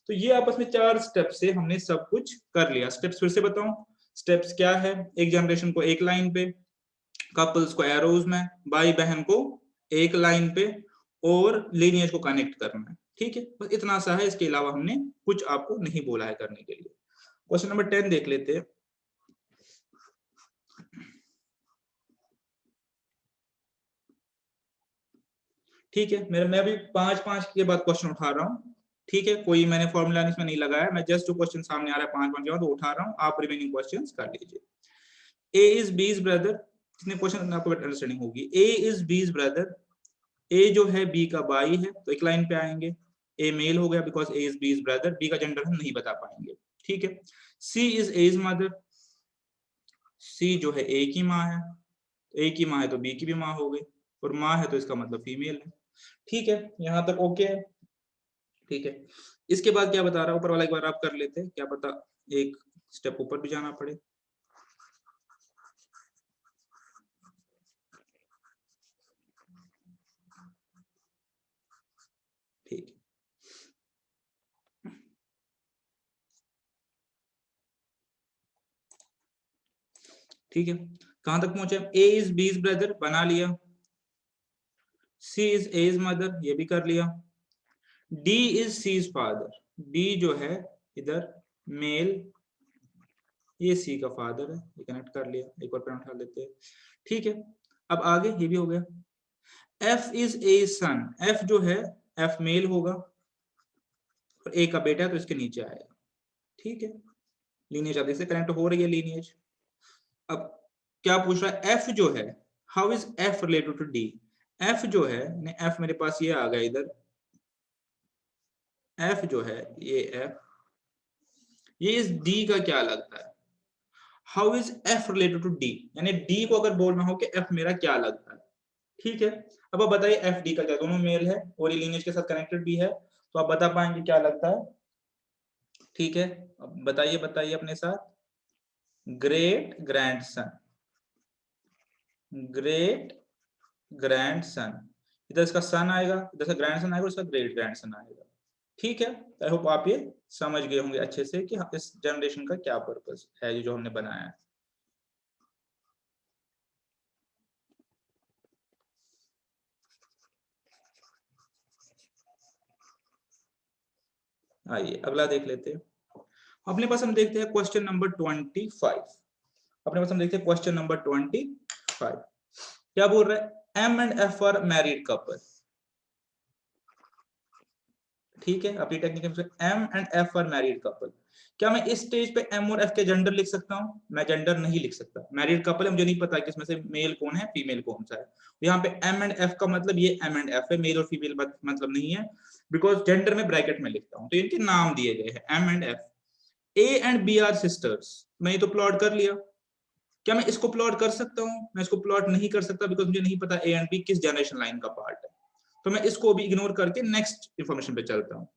A: तो ये आपस में 4 स्टेप से हमने सब कुछ कर लिया। स्टेप्स फिर से बताऊं, स्टेप्स क्या है? एक जनरेशन को एक लाइन पे, कपल्स को एरोज में, भाई बहन को एक लाइन पे, और लीनिएज को कनेक्ट करना है। ठीक है, बस इतना सा है, इसके अलावा हमने कुछ आपको नहीं बोला है करने के लिए। क्वेश्चन नंबर 10 देख लेते हैं। ठीक है, मैं भी 5-5 के बाद क्वेश्चन उठा रहा हूँ। ठीक है, कोई मैंने फॉर्मूला इसमें नहीं लगाया, मैं जस्ट जो क्वेश्चन सामने आ रहा है 5-5 के बाद वो उठा रहा हूँ, आप रिमेनिंग क्वेश्चन कर लीजिए। ए इज बीज ब्रदर, कितने क्वेश्चन आपको अंडरस्टैंडिंग होगी। ए इज बीज ब्रदर, ए जो है बी का भाई है, तो एक लाइन पे आएंगे। ए मेल हो गया बिकॉज ए इज बीज ब्रदर, बी का जेंडर हम नहीं बता पाएंगे। ठीक है, सी इज एज मदर, सी जो है ए की माँ है, ए की माँ है तो बी की भी माँ हो गई, और माँ है तो इसका मतलब फीमेल है। ठीक है, यहां तक ओके है। ठीक है, इसके बाद क्या बता रहा है ऊपर वाला, एक बार आप कर लेते हैं, क्या पता एक स्टेप ऊपर भी जाना पड़े। ठीक ठीक है, कहां तक पहुंचे? ए इज बीज ब्रदर बना लिया, सी इज एज मदर ये भी कर लिया, D is C's father, D जो है इधर मेल, ये सी का फादर है, ये कनेक्ट कर लिया, एक और पेन उठा लेते हैं। ठीक है, अब आगे ये भी हो गया। F is a son, F जो है एफ मेल होगा, और ए का बेटा है तो इसके नीचे आएगा। ठीक है, लीनिएज आदि से कनेक्ट हो रही है लीनिएज। अब क्या पूछ रहा है? एफ जो है, how is F related to D? F जो है, एफ मेरे पास ये आ गया इधर, एफ जो है ये एफ, ये इस डी का क्या लगता है? How is F related to D, यानी डी को अगर बोलना हो कि एफ मेरा क्या लगता है। ठीक है, अब आप बताइए एफ डी का क्या, दोनों मेल है और ये लीनिएज के साथ कनेक्टेड भी है, तो आप बता पाएंगे क्या लगता है। ठीक है, अब बताइए बताइए अपने साथ, ग्रेट ग्रैंडसन, ग्रेट ग्रैंडसन, इधर इसका सन आएगा, इधर से ग्रैंडसन आएगा, इसका ग्रेट ग्रैंडसन आएगा। ठीक है, आई होप आप ये समझ गए होंगे अच्छे से कि इस जनरेशन का क्या पर्पस है जो हमने बनाया है। आइए अगला देख लेते हैं। अपने पास हम देखते हैं क्वेश्चन नंबर 25। अपने पास हम देखते हैं क्वेश्चन नंबर 25। क्या बोल रहा है? M and F are married couple. ठीक है, अपनी technique M and F are married couple. क्या मैं इस स्टेज पे एम और एफ के जेंडर लिख सकता हूं? मैं जेंडर नहीं लिख सकता, मैरिड कपल है, मुझे नहीं पता कि इसमें से मेल कौन है फीमेल कौन सा है। यहाँ पे एम एंड एफ का मतलब ये एम एंड एफ है, मेल और फीमेल मतलब नहीं है, बिकॉज जेंडर में ब्रैकेट में लिखता हूँ, तो इनके नाम दिए गए हैं M and F. A and B are sisters, मैं ये तो प्लॉट कर लिया। क्या मैं इसको प्लॉट कर सकता हूँ? मैं इसको प्लॉट नहीं कर सकता, बिकॉज मुझे नहीं पता ए एंड बी किस जनरेशन लाइन का पार्ट है, तो मैं इसको भी इग्नोर करके नेक्स्ट इंफॉर्मेशन पे चलता हूँ।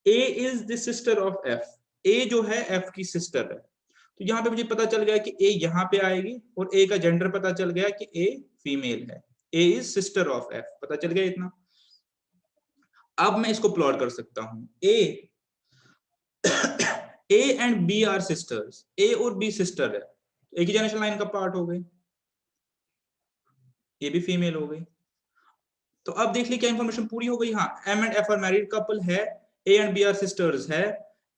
A: A is the sister of F, A जो है एफ की सिस्टर है, तो यहाँ पे मुझे पता चल गया कि ए यहाँ पे आएगी, और ए का जेंडर पता चल गया कि ए फीमेल है, A is sister of F, पता चल गया इतना। अब मैं इसको प्लॉट कर सकता हूँ, A A and B are sisters, A और बी सिस्टर है, एक ही जनरेशन लाइन का पार्ट हो गई, ये भी फीमेल हो गई। तो अब देख ली क्या इंफॉर्मेशन पूरी हो गई। हाँ, M and F are married couple है, A and B are sisters है,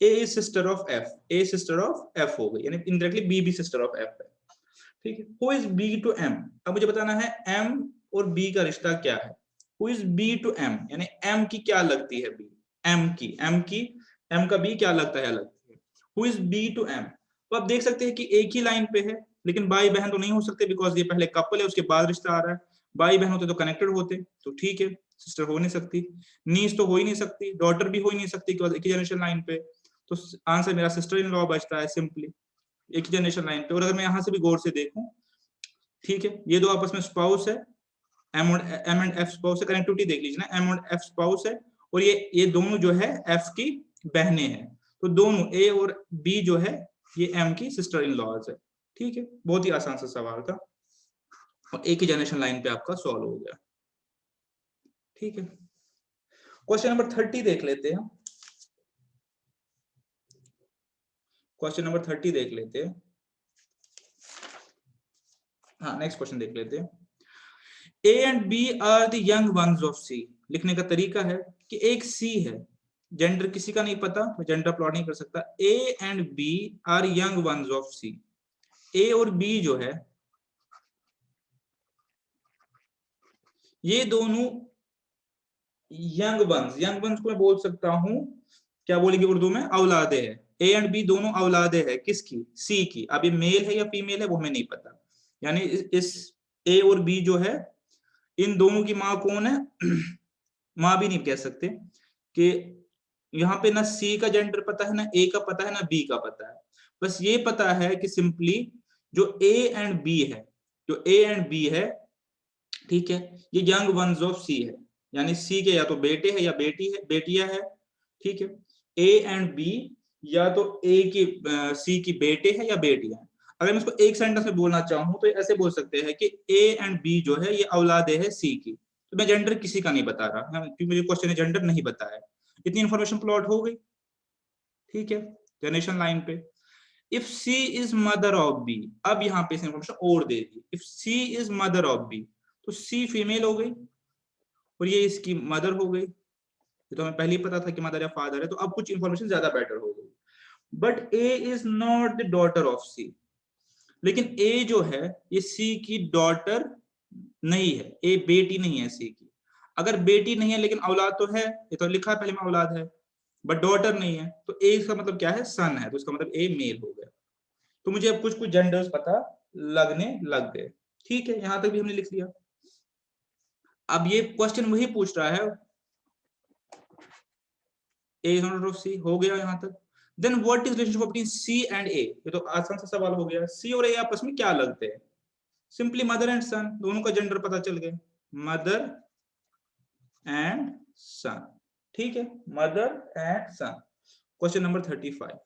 A: A is sister of F, A sister of F हो गई, यानी इनडायरेक्टली बी भी सिस्टर ऑफ एफ है। ठीक है, who is B to M, अब मुझे बताना है एम और बी का रिश्ता क्या है। Who is B to M, यानी एम की क्या लगती है बी, एम का बी क्या लगता है लगती है। Who is B to M, तो आप देख सकते हैं कि एक ही लाइन पे है, लेकिन भाई बहन तो नहीं हो सकते, बिकॉज ये पहले कपल है उसके बाद रिश्ता आ रहा है। भाई बहन होते तो कनेक्टेड होते, तो ठीक है, सिस्टर हो नहीं सकती, नीस तो हो ही नहीं सकती, डॉटर भी हो ही नहीं सकती, एक ही जनरेशन लाइन पे, तो आंसर मेरा सिस्टर इन लॉ बचता है सिंपली, एक ही जनरेशन लाइन पे। और अगर मैं यहाँ से भी गौर से देखूं, ठीक है, ये दो आपस में स्पाउस है, एम एंड एफ स्पाउस है, कनेक्टिविटी देख लीजिए ना, एम एंड एफ स्पाउस है, और ये दोनों जो है एफ की बहनें हैं, तो दोनों ए और बी जो है ये एम की सिस्टर इन लॉज है। ठीक है, बहुत ही आसान सा सवाल था, और एक ही जनरेशन लाइन पे आपका सॉल्व हो गया। ठीक है, क्वेश्चन नंबर 30 देख लेते हैं। क्वेश्चन नंबर 30 देख लेते हैं। हाँ, नेक्स्ट क्वेश्चन देख लेते हैं। A and B are the young ones of C. लिखने का तरीका है कि एक सी है, जेंडर किसी का नहीं पता तो जेंडर प्लॉट नहीं कर सकता। A and B are young ones of C. A और बी जो है ये दोनों यंग वंस को मैं बोल सकता हूं, क्या बोलेंगे उर्दू में, औलादे है। ए एंड बी दोनों औलादे है किसकी, सी की। अब ये मेल है या फीमेल है वो हमें नहीं पता, यानी इस ए और बी जो है इन दोनों की माँ कौन है माँ भी नहीं कह सकते कि यहाँ पे ना सी का जेंडर पता है, ना ए का पता है, ना बी का पता है। बस ये पता है कि सिंपली जो ए एंड बी है, जो ए एंड बी है, ठीक है, ये यंग वंस ऑफ सी है, यानी सी के या तो बेटे है या बेटी है, बेटियां है, ठीक है। ए एंड बी या तो ए की सी की बेटे है या बेटियां है। अगर मैं इसको एक सेंटेंस में बोलना चाहूं तो ऐसे बोल सकते हैं कि ए एंड बी जो है ये औलादे है सी की। तो मैं जेंडर किसी का नहीं बता रहा क्योंकि मुझे क्वेश्चन में जेंडर नहीं बताया। इतनी इंफॉर्मेशन प्लॉट हो गई, ठीक है, जनरेशन लाइन पे। If C is mother of B, अब यहाँ पे इंफॉर्मेशन और दे दी। If C is mother of B तो सी फीमेल हो गई और ये इसकी मदर हो गई। ये तो हमें पहले ही पता था कि मदर या फादर है, तो अब कुछ इंफॉर्मेशन ज्यादा बेटर हो गई। But A is not the daughter of C. लेकिन ए जो है ये सी की डॉटर नहीं है, ए बेटी नहीं है सी की। अगर बेटी नहीं है लेकिन औलाद तो है, ये तो लिखा है पहले में औलाद है, बट डॉटर नहीं है, तो ए का मतलब क्या है, सन है, तो इसका मतलब ए मेल हो गया। तो मुझे अब कुछ कुछ जेंडर्स पता लगने लग गए, ठीक है, यहां तक भी हमने लिख लिया। अब ये क्वेश्चन वही पूछ रहा है, A is not of C, हो गया यहां तक। Then what is relationship between C and A, ये तो आसान सा सवाल हो गया। सी और ए आपस में क्या लगते हैं, सिंपली मदर एंड सन, दोनों का जेंडर पता चल गया, मदर एंड सन, ठीक है, mother and son. Question number 35।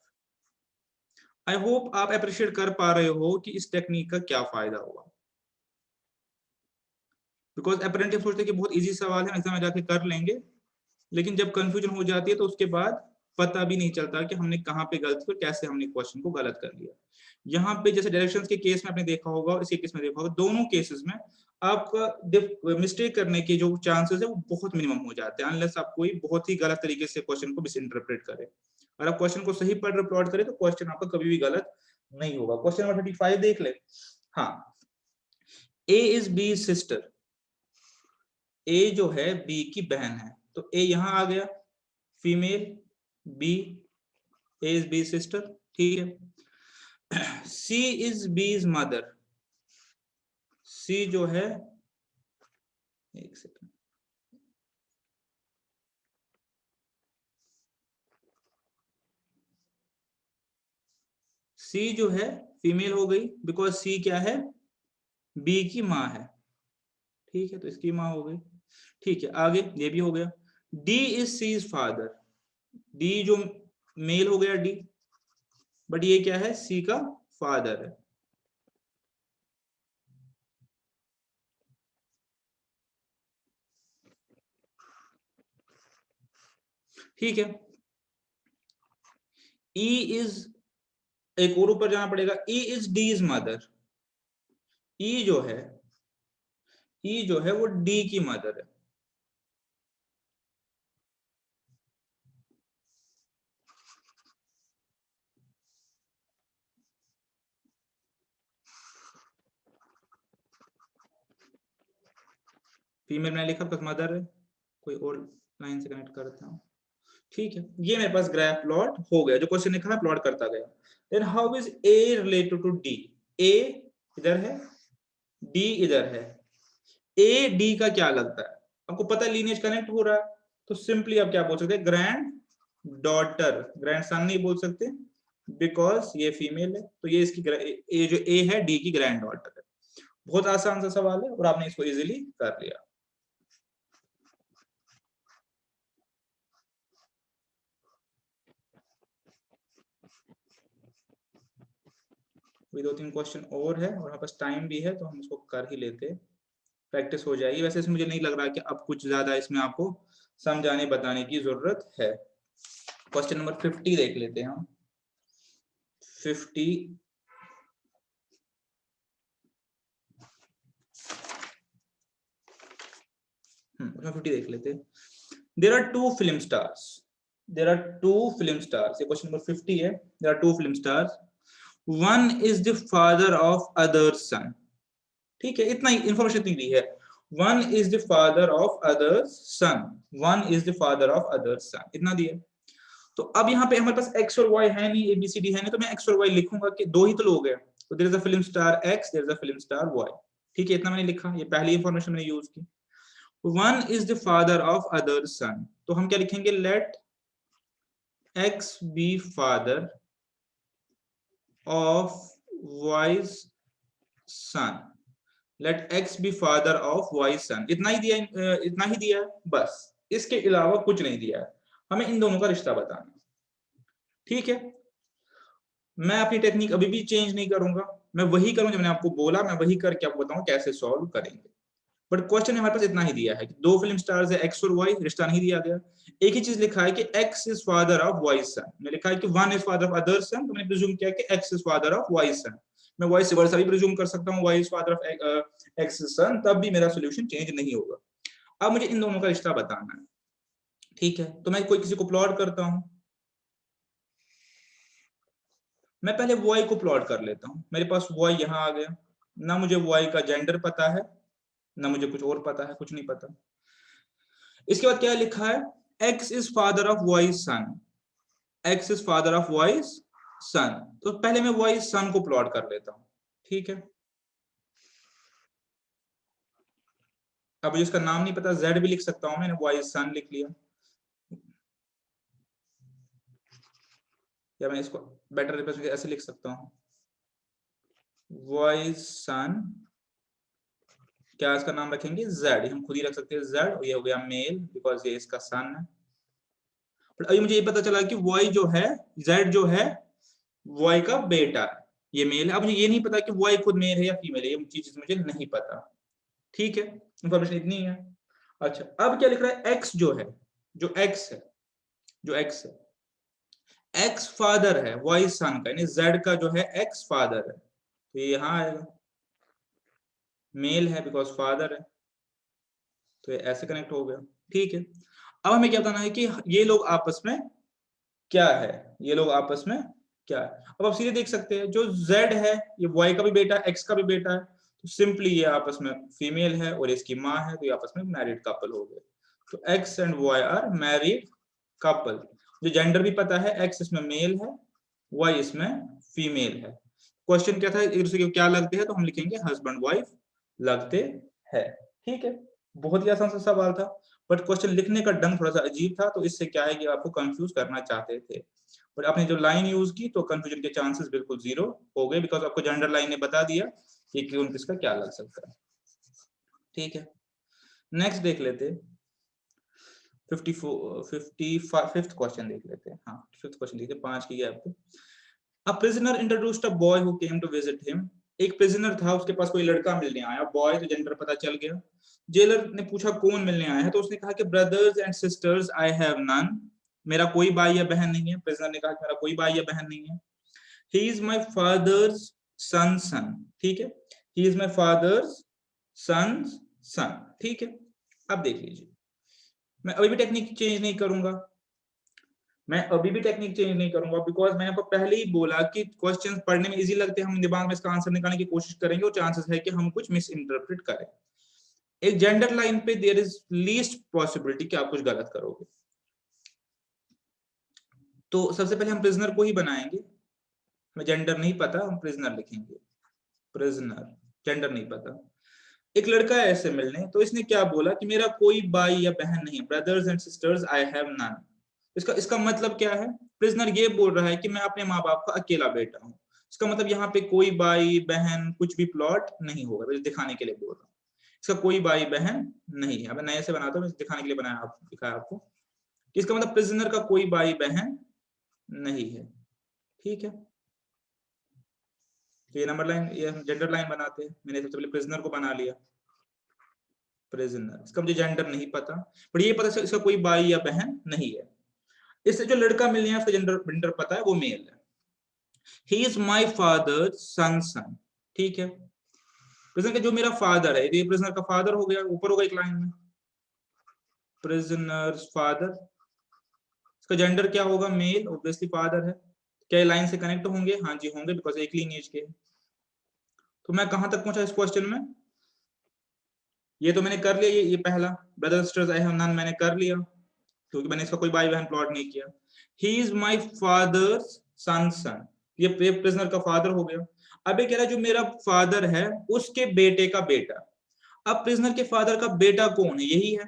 A: I hope आप अप्रिशिएट कर पा रहे हो कि इस टेक्निक का क्या फायदा हुआ। बिकॉज अपेरेंटली सोचते हैं कि बहुत इजी सवाल है, एग्जाम में जाके कर लेंगे, लेकिन जब कंफ्यूजन हो जाती है तो उसके बाद पता भी नहीं चलता कि हमने कहाँ पे गलती और कैसे हमने क्वेश्चन को गलत कर लिया। यहाँ पे जैसे डायरेक्शंस के केस में आपने देखा होगा और इसके केस में देखा होगा, दोनों केसेस में आपका मिस्टेक करने के जो चांसेस है वो बहुत मिनिमम हो जाते हैं, अनलेस आप कोई बहुत ही गलत तरीके से क्वेश्चन को मिस इंटरप्रेट करे। अगर आप क्वेश्चन को सही पढ़ प्लॉट करें तो क्वेश्चन आपका कभी भी गलत नहीं होगा। क्वेश्चन नंबर 35 देख ले। हाँ, ए इज बी सिस्टर। ए जो है बी की बहन है, तो ए यहां आ गया female, B, A is B sister, ठीक है। सी इज बीज मदर। सी जो है, एक सेकंड, सी जो है फीमेल हो गई बिकॉज सी क्या है, बी की माँ है, ठीक है, तो इसकी माँ हो गई, ठीक है। आगे ये भी हो गया। D is C's father. D जो मेल हो गया डी, बट ये क्या है, सी का फादर है, ठीक है। ई इज, एक और ऊपर जाना पड़ेगा, E is D is mother. E जो है, ई जो है वो डी की मदर है, फीमेल मैंने लिखा बिकॉज मदर है, कोई और लाइन से कनेक्ट करता हूँ, ठीक है। ये मेरे पास ग्राफ प्लॉट हो गया, जो क्वेश्चन लिखा है प्लॉट करता गया। Then how is A related to D. A इधर है, डी इधर है, ए डी का क्या लगता है, आपको पता है लीनिएज कनेक्ट हो रहा है, तो सिंपली आप क्या बोल सकते हैं, ग्रैंड डॉटर, ग्रैंड सन नहीं बोल सकते बिकॉज ये फीमेल है, तो ये इसकी ये जो ए है डी की ग्रैंड डॉटर है। बहुत आसान सा सवाल है और आपने इसको इजीली कर लिया। दो तीन क्वेश्चन और है और हमारे पास टाइम भी है, तो हम इसको कर ही लेते हैं, प्रैक्टिस हो जाएगी। वैसे इसमें मुझे नहीं लग रहा कि अब कुछ ज्यादा इसमें आपको समझाने बताने की जरूरत है। क्वेश्चन नंबर 50 देख लेते हैं हम। 50 50 देख लेते। There are two film stars. There are two film stars. ये क्वेश्चन नंबर 50 है। There are two film stars. One is the father of other's son. ठीक है, इतना इंफॉर्मेशन इतनी दी है। One is the father of other's son. One is the father of other's son. इतना दिया। तो अब यहाँ पे हमारे पास x और y है नहीं, ABCD है नहीं, तो मैं x और y लिखूंगा कि दो ही तो लोग हैं। तो there is a film star X, there is a film star Y. ठीक है, इतना मैंने लिखा। ये पहली इंफॉर्मेशन मैंने यूज की। One is the father of other's son. तो हम क्या लिखेंगे? Let X be father of Y's son. Let X be father of Y's son. इतना ही दिया, इतना ही दिया है बस, इसके अलावा कुछ नहीं दिया है। हमें इन दोनों का रिश्ता बताना। ठीक है, मैं अपनी टेक्निक अभी भी चेंज नहीं करूंगा, मैं वही करूंगा जो मैंने आपको बोला, मैं वही करके आपको बताऊं कैसे सॉल्व करेंगे। बट क्वेश्चन हमारे पास इतना ही दिया है कि दो फिल्म स्टार्स है एक्स और वाई, रिश्ता नहीं दिया गया। एक ही चीज लिखा है कि X is father of Y son. मैंने लिखा है कि one is father of other son, तो मैंने प्रिज्यूम किया कि X is father of Y son. मैं वाई से वर्सा भी प्रिज्यूम कर सकता हूँ, Y is father of X son, तब भी मेरा सोल्यूशन चेंज नहीं होगा। अब मुझे इन दोनों का रिश्ता बताना है। ठीक है, तो मैं कोई किसी को प्लॉट करता हूँ। मैं पहले y को प्लॉट कर लेता हूँ। मेरे पास y यहाँ आ गया। ना मुझे y का जेंडर पता है, ना मुझे कुछ और पता है, कुछ नहीं पता। इसके बाद क्या लिखा है? x is father of y son. x is father of y son. तो पहले मैं y सन को प्लॉट कर लेता हूँ। ठीक है, अब मुझे इसका नाम नहीं पता, z भी लिख सकता हूँ, मैंने y सन लिख लिया। या मैं इसको बेटर रिप्रेजेंट ऐसे लिख सकता हूँ, y सन, क्या इसका नाम रखेंगे? Z। हम खुद ही रख सकते हैं Z, और ये हो गया मेल बिकॉज ये इसका सन है। बट अभी मुझे ये पता चला कि Y जो है, Z जो है, Y का बेटा है, ये मेल है। अब मुझे ये नहीं पता कि Y खुद मेल है या फीमेल है, ये चीज मुझे नहीं पता। ठीक है, इंफॉर्मेशन इतनी है। अच्छा, अब क्या लिख रहा है? X जो है, जो X है, जो X है, X फादर है Y सन का, यानी Z का जो है X फादर है, तो ये यहाँ आएगा, मेल है बिकॉज फादर है, तो ये ऐसे कनेक्ट हो गया। ठीक है, अब हमें क्या बताना है कि ये लोग आपस में क्या है, ये लोग आपस में क्या है। अब आप सीधे देख सकते हैं, जो Z है ये Y का भी बेटा है, X का भी बेटा है, तो सिंपली ये आपस में फीमेल है और इसकी माँ है, तो ये आपस में मैरिड कपल हो गए। तो X and Y are married couple. जो जेंडर भी पता है, X इसमें मेल है, Y इसमें फीमेल है। क्वेश्चन क्या था? एक दूसरे को क्या लगते हैं, तो हम लिखेंगे हस्बैंड वाइफ लगते हैं। ठीक है, बहुत ही आसान सा सवाल था, बट क्वेश्चन लिखने का ढंग थोड़ा सा अजीब था, तो इससे क्या है कि आपको कंफ्यूज करना चाहते थे। बट आपने जो लाइन यूज की तो कंफ्यूजन के चांसेस बिल्कुल जीरो हो गए, बिकॉज आपको जेंडर लाइन ने बता दिया कि कौन किसका क्या लग सकता है। ठीक है, नेक्स्ट देख लेते 55th क्वेश्चन देख लेते हैं। हाँ, 5th क्वेश्चन देखिए, 5 की गैप पे। A prisoner introduced a boy who came to visit him. एक प्रिजनर था, उसके पास कोई लड़का मिलने आया, बॉय तो जेंडर पता चल गया। जेलर ने पूछा कौन मिलने आया है, तो उसने कहा कि brothers and sisters I have none. मेरा कोई भाई या बहन नहीं है। प्रिजनर ने कहा कि मेरा कोई भाई या बहन नहीं है। ही इज माई फादर्स सन। ठीक है, ही इज माई फादर्स सन। ठीक है, अब देख लीजिए, मैं अभी भी टेक्निक चेंज नहीं करूंगा, बिकॉज मैंने आपको पहले ही बोला कि क्वेश्चंस पढ़ने में इजी लगते हैं, हम दिमाग में इसका आंसर निकालने की कोशिश करेंगे और चांसेस है कि हम कुछ मिस इंटरप्रेट करें। एक जेंडर लाइन पे देयर इज लीस्ट पॉसिबिलिटी कि आप कुछ गलत करोगे। तो सबसे पहले हम प्रिजनर को ही बनाएंगे, हमें जेंडर नहीं पता, हम प्रिजनर लिखेंगे। प्रिजनर, जेंडर नहीं पता। एक लड़का है ऐसे मिलने, तो इसने क्या बोला कि मेरा कोई भाई या बहन नहीं है, brothers and sisters I have none. इसका मतलब क्या है? प्रिजनर ये बोल रहा है कि मैं अपने माँ बाप का अकेला बेटा हूँ। इसका मतलब यहाँ पे कोई भाई बहन कुछ भी प्लॉट नहीं होगा, मैं दिखाने के लिए बोल रहा हूँ। इसका कोई भाई बहन नहीं है। अब नए से बनाता हूँ, दिखाने के लिए बनाया, दिखाया आपको कि इसका मतलब प्रिजनर का कोई भाई बहन नहीं है। ठीक है, तो ये नंबर लाइन, ये जेंडर लाइन बनाते हैं। मैंने सबसे पहले प्रिजनर को बना लिया, प्रिजनर। इसका मुझे जेंडर नहीं पता, पर ये पता इसका कोई भाई या बहन नहीं है। इससे जो लड़का मिलने है उसका जेंडर पता है, वो मेल है। ही इज माई फादर सन। ठीक है, प्रिजनर का जो मेरा फादर है, ये प्रिजनर का फादर हो गया, ऊपर होगा एक लाइन में प्रिजनर फादर। इसका जेंडर क्या होगा, मेल, ऑब्वियसली फादर है। क्या ये लाइन से कनेक्ट होंगे? हाँ जी होंगे, बिकॉज एक लीनिएज के। तो मैं कहां तक पहुंचा इस क्वेश्चन में? ये तो मैंने कर लिया, ये पहला brother sisters I have none मैंने कर लिया, क्योंकि मैंने इसका कोई भाई बहन प्लॉट नहीं किया। ही इज माई फादर्स सन, ये प्रिजनर का फादर हो गया। अब ये कह रहा है जो मेरा फादर है उसके बेटे का बेटा। अब प्रिजनर के फादर का बेटा कौन है? यही है,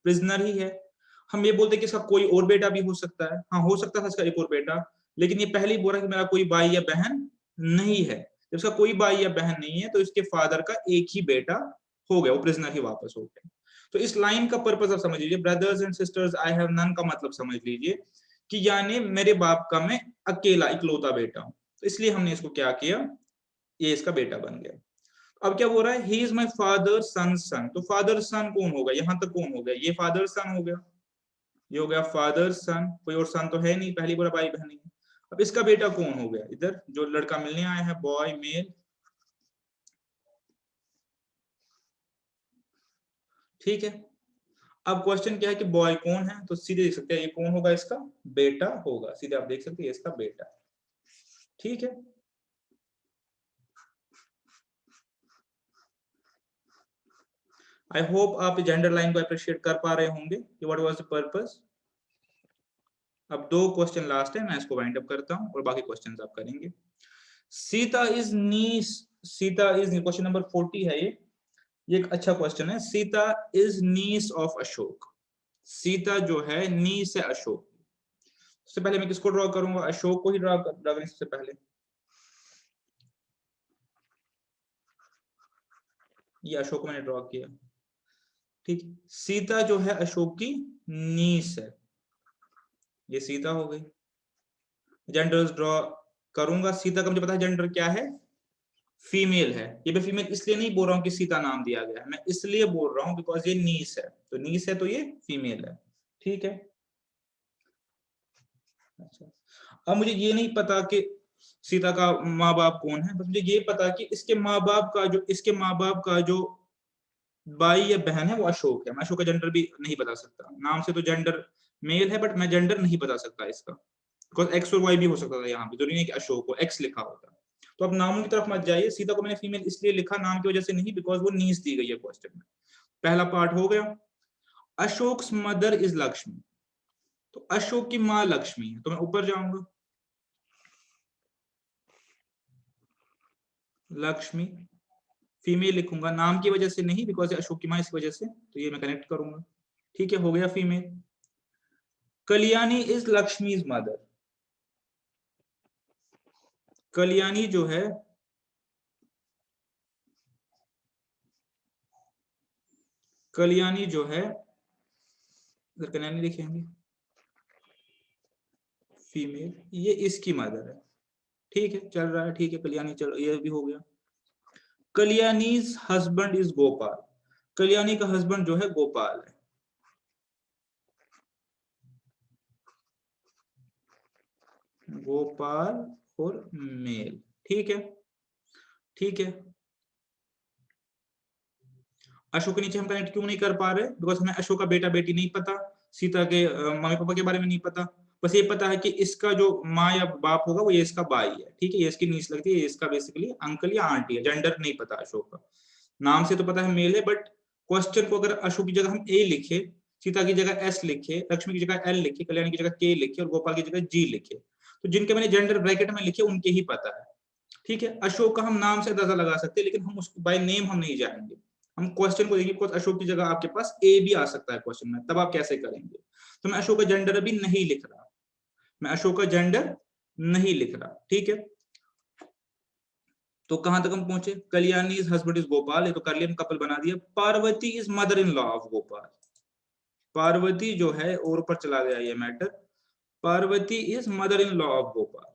A: प्रिजनर ही है। हम ये बोलते हैं कि इसका कोई और बेटा भी हो सकता है। हाँ हो सकता था इसका एक और बेटा, लेकिन ये पहले ही बोला कि मेरा कोई भाई या बहन नहीं है। जब इसका कोई भाई या बहन नहीं है तो इसके फादर का एक ही बेटा हो गया, वो प्रिजनर ही वापस हो गया। तो इस लाइन का पर्पस आप समझ लीजिए, brothers and sisters I have none का मतलब समझ लीजिए कि यानी मेरे बाप का मैं अकेला इकलौता बेटा हूं, तो इसलिए हमने इसको क्या किया, ये इसका बेटा बन गया। अब क्या बोल रहा है, ही इज माई फादर सन। तो फादर सन कौन होगा? यहां तक कौन हो गया? ये फादर सन हो गया, ये हो गया फादर सन, कोई और सन तो है नहीं, पहली बार भाई बहन नहीं है। अब इसका बेटा कौन हो गया? इधर जो लड़का मिलने आया है, बॉय मेल। ठीक है, अब क्वेश्चन क्या है कि बॉय कौन है, तो सीधे देख सकते हैं ये कौन होगा, इसका बेटा होगा, सीधे आप देख सकते हैं इसका बेटा। ठीक है, आई होप आप जेंडर लाइन को अप्रिशिएट कर पा रहे होंगे कि व्हाट वाज द पर्पस। अब 2 क्वेश्चन लास्ट है, मैं इसको वाइंड अप करता हूं और बाकी क्वेश्चंस आप करेंगे। Sita is niece, Sita is, question number 40 है ये एक अच्छा क्वेश्चन है। Sita is niece of Ashok, Sita जो है नीस है अशोक। सबसे पहले मैं किसको ड्रॉ करूंगा? अशोक को ही ड्रॉ करेंगे सबसे पहले। ये अशोक को मैंने ड्रॉ किया। ठीक, सीता जो है अशोक की नीस है, ये सीता हो गई। जेंडर्स ड्रॉ करूंगा, सीता का मुझे पता है जेंडर क्या है, फीमेल है। ये मैं फीमेल इसलिए नहीं बोल रहा हूँ कि सीता नाम दिया गया है, मैं इसलिए बोल रहा हूँ बिकॉज ये नीस है, तो नीस है तो ये फीमेल है। ठीक है, अच्छा, अब मुझे ये नहीं पता कि सीता का माँ बाप कौन है, बस मुझे ये पता कि इसके माँ बाप का जो, इसके माँ बाप का जो भाई या बहन है वो अशोक है। मैं अशोक का जेंडर भी नहीं बता सकता, नाम से तो जेंडर मेल है, बट मैं जेंडर नहीं बता सकता इसका, बिकॉज एक्स और वाई भी हो सकता था यहाँ पे, जरूरी नहीं कि अशोक को एक्स लिखा होता। तो अब नामों की तरफ मत जाइए, सीता को मैंने फीमेल इसलिए लिखा नाम की वजह से नहीं, बिकॉज वो नीस दी गई है क्वेश्चन में। पहला पार्ट हो गया। अशोक मदर इज लक्ष्मी, तो अशोक की माँ लक्ष्मी है, तो मैं ऊपर जाऊंगा, लक्ष्मी फीमेल लिखूंगा, नाम की वजह से नहीं, बिकॉज अशोक की माँ इस वजह से, तो ये मैं कनेक्ट करूंगा। ठीक है, हो गया female. Kalyani is Lakshmi mother, Kalyani जो है, कल्याणी जो है, अगर कल्याणी लिखेंगे फीमेल, ये इसकी मदर है। ठीक है, चल रहा है, ठीक है, कल्याणी चल, ये भी हो गया। कल्याणीज हस्बैंड इज गोपाल, कल्याणी का हस्बैंड जो है गोपाल है। गोपाल और मेल, ठीक है, ठीक है। अशोक के नीचे हम कनेक्ट क्यों नहीं कर पा रहे? बिकॉज हमें अशोक का बेटा बेटी नहीं पता, सीता के मम्मी पापा के बारे में नहीं पता, बस ये पता है कि इसका जो माँ या बाप होगा वो ये इसका भाई है। ठीक है, ये इसकी नीच लगती है, ये इसका बेसिकली अंकल या आंटी है। जेंडर नहीं पता अशोक का, नाम से तो पता है मेल है, बट क्वेश्चन को अगर अशोक की जगह हम ए लिखे, सीता की जगह एस लिखे, लक्ष्मी की जगह एल लिखे, कल्याणी की जगह के लिखे और गोपाल की जगह जी लिखे, तो जिनके मैंने जेंडर ब्रैकेट में लिखे उनके ही पता है। ठीक है, अशोक का हम नाम से अंदाजा लगा सकते हैं, लेकिन हम उसको बाय नेम हम नहीं जाएंगे, हम क्वेश्चन को देखेंगे। अशोक की जगह आपके पास ए भी आ सकता है क्वेश्चन में, तब आप कैसे करेंगे? तो मैं अशोक का जेंडर अभी नहीं लिख रहा, मैं अशोक का जेंडर नहीं लिख रहा। ठीक है, तो कहां तक हम पहुंचे? Kalyani is husband is Gopal, ये तो कर लिया, कपल बना दिया। Parvati is mother in law of Gopal, Parvati जो है, और ऊपर चला गया ये matter, Parvati is mother in law of Gopal.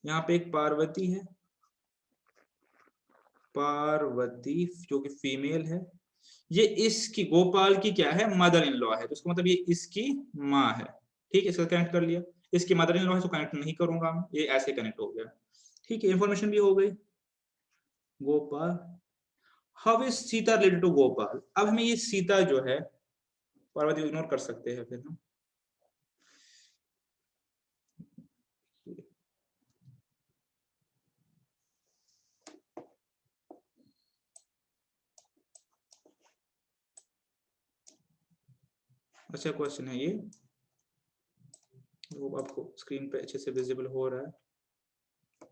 A: यहाँ पे एक पार्वती है, पार्वती जो कि फीमेल है, ये इसकी गोपाल की क्या है, मदर इन लॉ है, तो उसका मतलब ये इसकी माँ है। ठीक है, इसका कनेक्ट कर लिया। इसकी मदर इन लॉ है तो कनेक्ट नहीं करूंगा, ये ऐसे कनेक्ट हो गया। ठीक है, इंफॉर्मेशन भी हो गई। Gopal, how is Sita related to Gopal. अब हमें ये सीता जो है, पार्वती इग्नोर कर सकते हैं फिर हम। अच्छा क्वेश्चन है ये, वो आपको स्क्रीन पे अच्छे से विजिबल हो रहा है।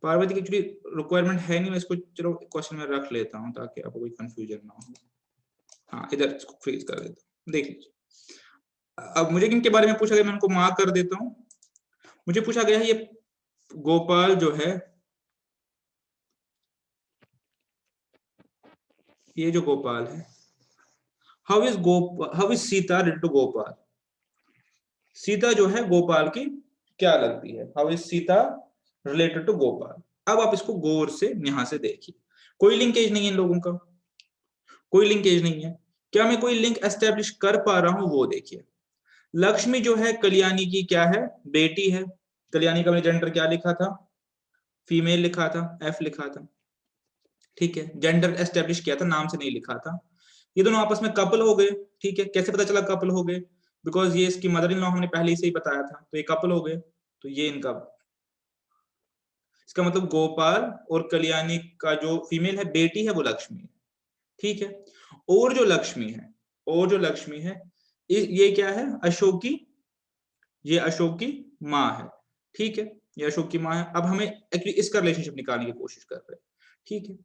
A: पार्वती की एक्चुअली रिक्वायरमेंट है नहीं, मैं इसको चलो क्वेश्चन में रख लेता हूँ ताकि आपको कोई कंफ्यूजन ना हो। हाँ, इधर इसको फ्रीज कर देता हूँ, देख लीजिए। अब मुझे किनके बारे में पूछा गया, मैं उनको मार्क कर देता हूँ। मुझे पूछा गया है ये गोपाल जो है, ये जो गोपाल है, how is Sita related to Gopal. Sita जो है गोपाल की क्या लगती है, how is Sita related to Gopal. अब आप इसको गौर से यहां से देखिए, कोई लिंकेज नहीं है इन लोगों का, कोई लिंकेज नहीं है। क्या मैं कोई लिंक एस्टेब्लिश कर पा रहा हूं, वो देखिए। लक्ष्मी जो है कल्याणी की क्या है, बेटी है। कल्याणी का मैंने जेंडर क्या लिखा था, फीमेल लिखा था, एफ लिखा था। ठीक है, जेंडर एस्टेब्लिश किया था, नाम से नहीं लिखा था। ये दोनों आपस में कपल हो गए। ठीक है, कैसे पता चला कपल हो गए, बिकॉज ये इसकी मदर इन लॉ हमने पहले से ही बताया था, तो ये कपल हो गए। तो ये इनका, इसका मतलब गोपाल और कल्याणी का जो फीमेल है बेटी है वो लक्ष्मी है। ठीक है, और जो लक्ष्मी है, और जो लक्ष्मी है ये क्या है, अशोक की, ये अशोक की माँ है। ठीक है, ये अशोक की माँ है। अब हमें एक्चुअली इसका रिलेशनशिप निकालने की कोशिश कर रहे हैं। ठीक है,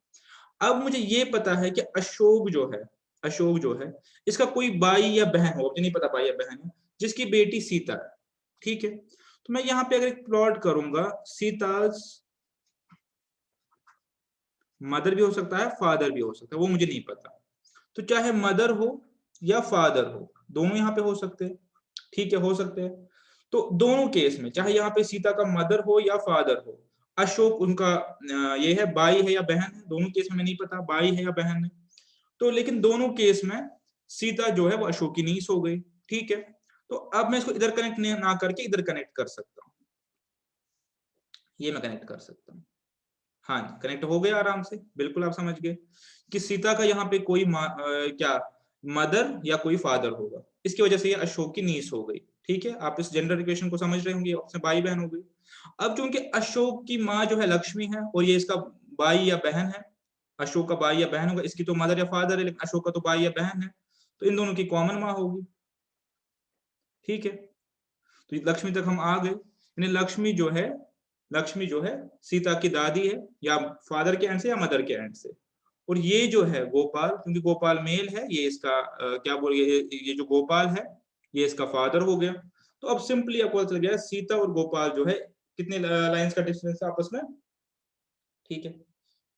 A: अब मुझे ये पता है कि अशोक जो है, अशोक जो है इसका कोई भाई या बहन हो, मुझे नहीं पता भाई या बहन है, जिसकी बेटी सीता है। ठीक है, तो मैं यहाँ पे अगर एक प्लॉट करूंगा, सीता मदर भी हो सकता है, फादर भी हो सकता है, वो मुझे नहीं पता। तो चाहे मदर हो या फादर हो, दोनों यहाँ पे हो सकते हैं। ठीक है, हो सकते हैं। तो दोनों केस में, चाहे यहाँ पे सीता का मदर हो या फादर हो, अशोक उनका ये है, भाई है या बहन है, दोनों केस में मैं नहीं पता भाई है या बहन है। तो लेकिन दोनों केस में सीता जो है वो अशोक की नीस हो गई। ठीक है, तो अब मैं इसको इधर कनेक्ट ना करके इधर कनेक्ट कर सकता हूँ, ये मैं कनेक्ट कर सकता हूँ। हाँ जी, कनेक्ट हो गया आराम से, बिल्कुल आप समझ गए कि सीता का यहाँ पे कोई क्या मदर या कोई फादर होगा, इसकी वजह से ये अशोक की नीस हो गई। ठीक है, आप इस जेंडर इक्वेशन को समझ रहे होंगे, आपसे भाई बहन हो गई। अब चूंकि अशोक की माँ जो है लक्ष्मी है और ये इसका भाई या बहन है, अशोक का भाई या बहन होगा, इसकी तो मदर या फादर है लेकिन अशोक का तो भाई या बहन है, तो इन दोनों की कॉमन माँ होगी। ठीक है, तो लक्ष्मी तक हम आ गए, यानी लक्ष्मी जो है सीता की दादी है, या फादर के एंड से या मदर के एंड से। और ये जो है गोपाल, क्योंकि गोपाल मेल है, ये इसका क्या बोल, ये जो गोपाल है ये इसका फादर हो गया। तो अब सिंपली आपको पता चल गया सीता और गोपाल जो है कितने लाइंस का डिस्टेंस है आपस में। ठीक है,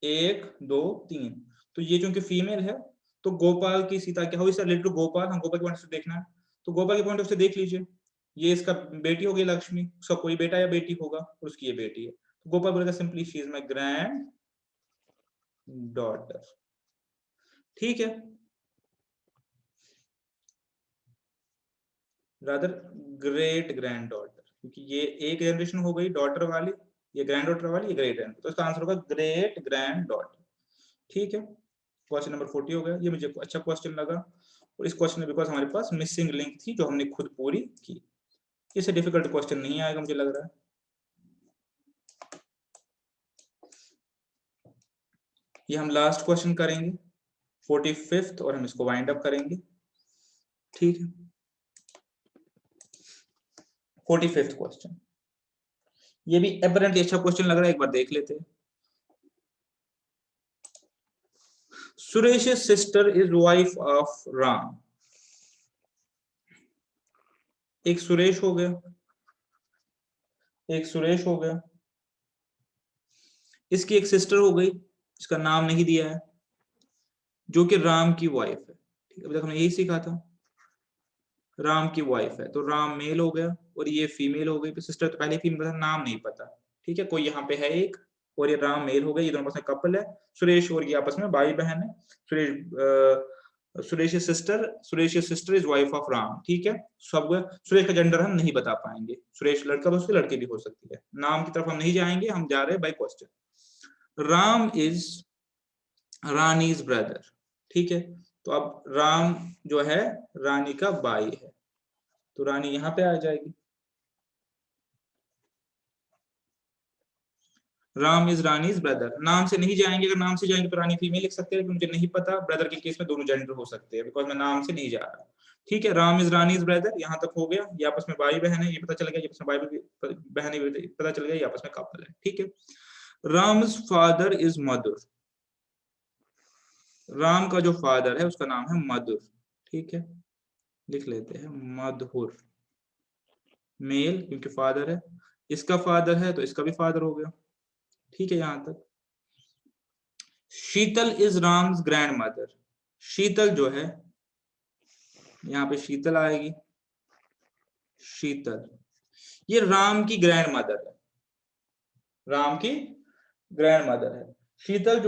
A: 1 2 3। तो ये चूंकि फीमेल है, तो गोपाल की सीता क्या हो, इससे रिलेटेड गोपाल, हम गोपाल के पॉइंट से देखना है, तो गोपाल के पॉइंट ऑफ से देख लीजिए, ये इसका बेटी होगी लक्ष्मी, उसका कोई बेटा या बेटी होगा और उसकी ये बेटी है, तो गोपाल बोलेगा simply she is my grand daughter. ठीक है, रादर ग्रेट ग्रैंड डॉटर, क्योंकि ये एक जनरेशन हो गई डॉटर वाली, ये ग्रैंड डॉटर वाली, ये ग्रेट ग्रैंड, तो इसका आंसर होगा ग्रेट ग्रैंड डॉटर। ठीक है, क्वेश्चन नंबर 40 हो गया, ये मुझे अच्छा क्वेश्चन लगा। और इस क्वेश्चन में बिकॉज हमारे पास मिसिंग लिंक थी जो हमने खुद पूरी की, इससे डिफिकल्ट क्वेश्चन नहीं आएगा मुझे लग रहा है। ये हम लास्ट क्वेश्चन करेंगे 45th, और हम इसको वाइंड अप करेंगे। ठीक है, 45th क्वेश्चन, ये भी अपरेंटली अच्छा क्वेश्चन लग रहा है, एक बार देख लेते हैं। Suresh sister is wife of Ram. एक सुरेश हो गया, एक सुरेश हो गया, इसकी एक सिस्टर हो गई, इसका नाम नहीं दिया है, जो कि राम की वाइफ है। ठीक है, अभी तक हमने यही सीखा था, राम की वाइफ है, तो राम मेल हो गया और ये फीमेल हो गई। सिस्टर तो पहले फीमेल था, नाम नहीं पता। ठीक है, कोई यहाँ पे है एक, और ये राम मेल हो गया, ये दोनों आपस में कपल है। सुरेश और ये आपस में भाई बहन है। Suresh Suresh sister is wife of Ram, ठीक है। सब सुरेश का जेंडर हम नहीं बता पाएंगे, सुरेश लड़का हो सकता है, लड़की भी हो सकती है। नाम की तरफ हम नहीं जाएंगे, हम जा रहे हैं by question. Ram is Rani's brother, ठीक है। तो अब राम जो है रानी का भाई है, तो रानी यहां पे आ जाएगी। राम इज रानीज ब्रदर, नाम से नहीं जाएंगे, अगर नाम से जाएंगे तो रानी फीमेल लिख सकते हैं, लेकिन मुझे नहीं पता, ब्रदर के केस में दोनों जेंडर हो सकते हैं, बिकॉज मैं नाम से नहीं जा रहा। ठीक है, राम इज रानीज ब्रदर, यहाँ तक हो गया। ये आपस में भाई बहन है, ये पता चल गया, ये आपस में भाई बहन है, पता चल गया, ये आपस में कपल है, ठीक है। राम्स फादर इज मधुर, राम का जो फादर है उसका नाम है मधुर, ठीक है, लिख लेते हैं मधुर, मेल क्योंकि फादर है, इसका फादर है तो इसका भी फादर हो गया, ठीक है यहां तक। शीतल इज राम्स ग्रैंड मदर, शीतल जो है यहाँ पे शीतल आएगी, शीतल ये राम की ग्रैंड मदर है, राम की ग्रैंड मदर है। शीतल जो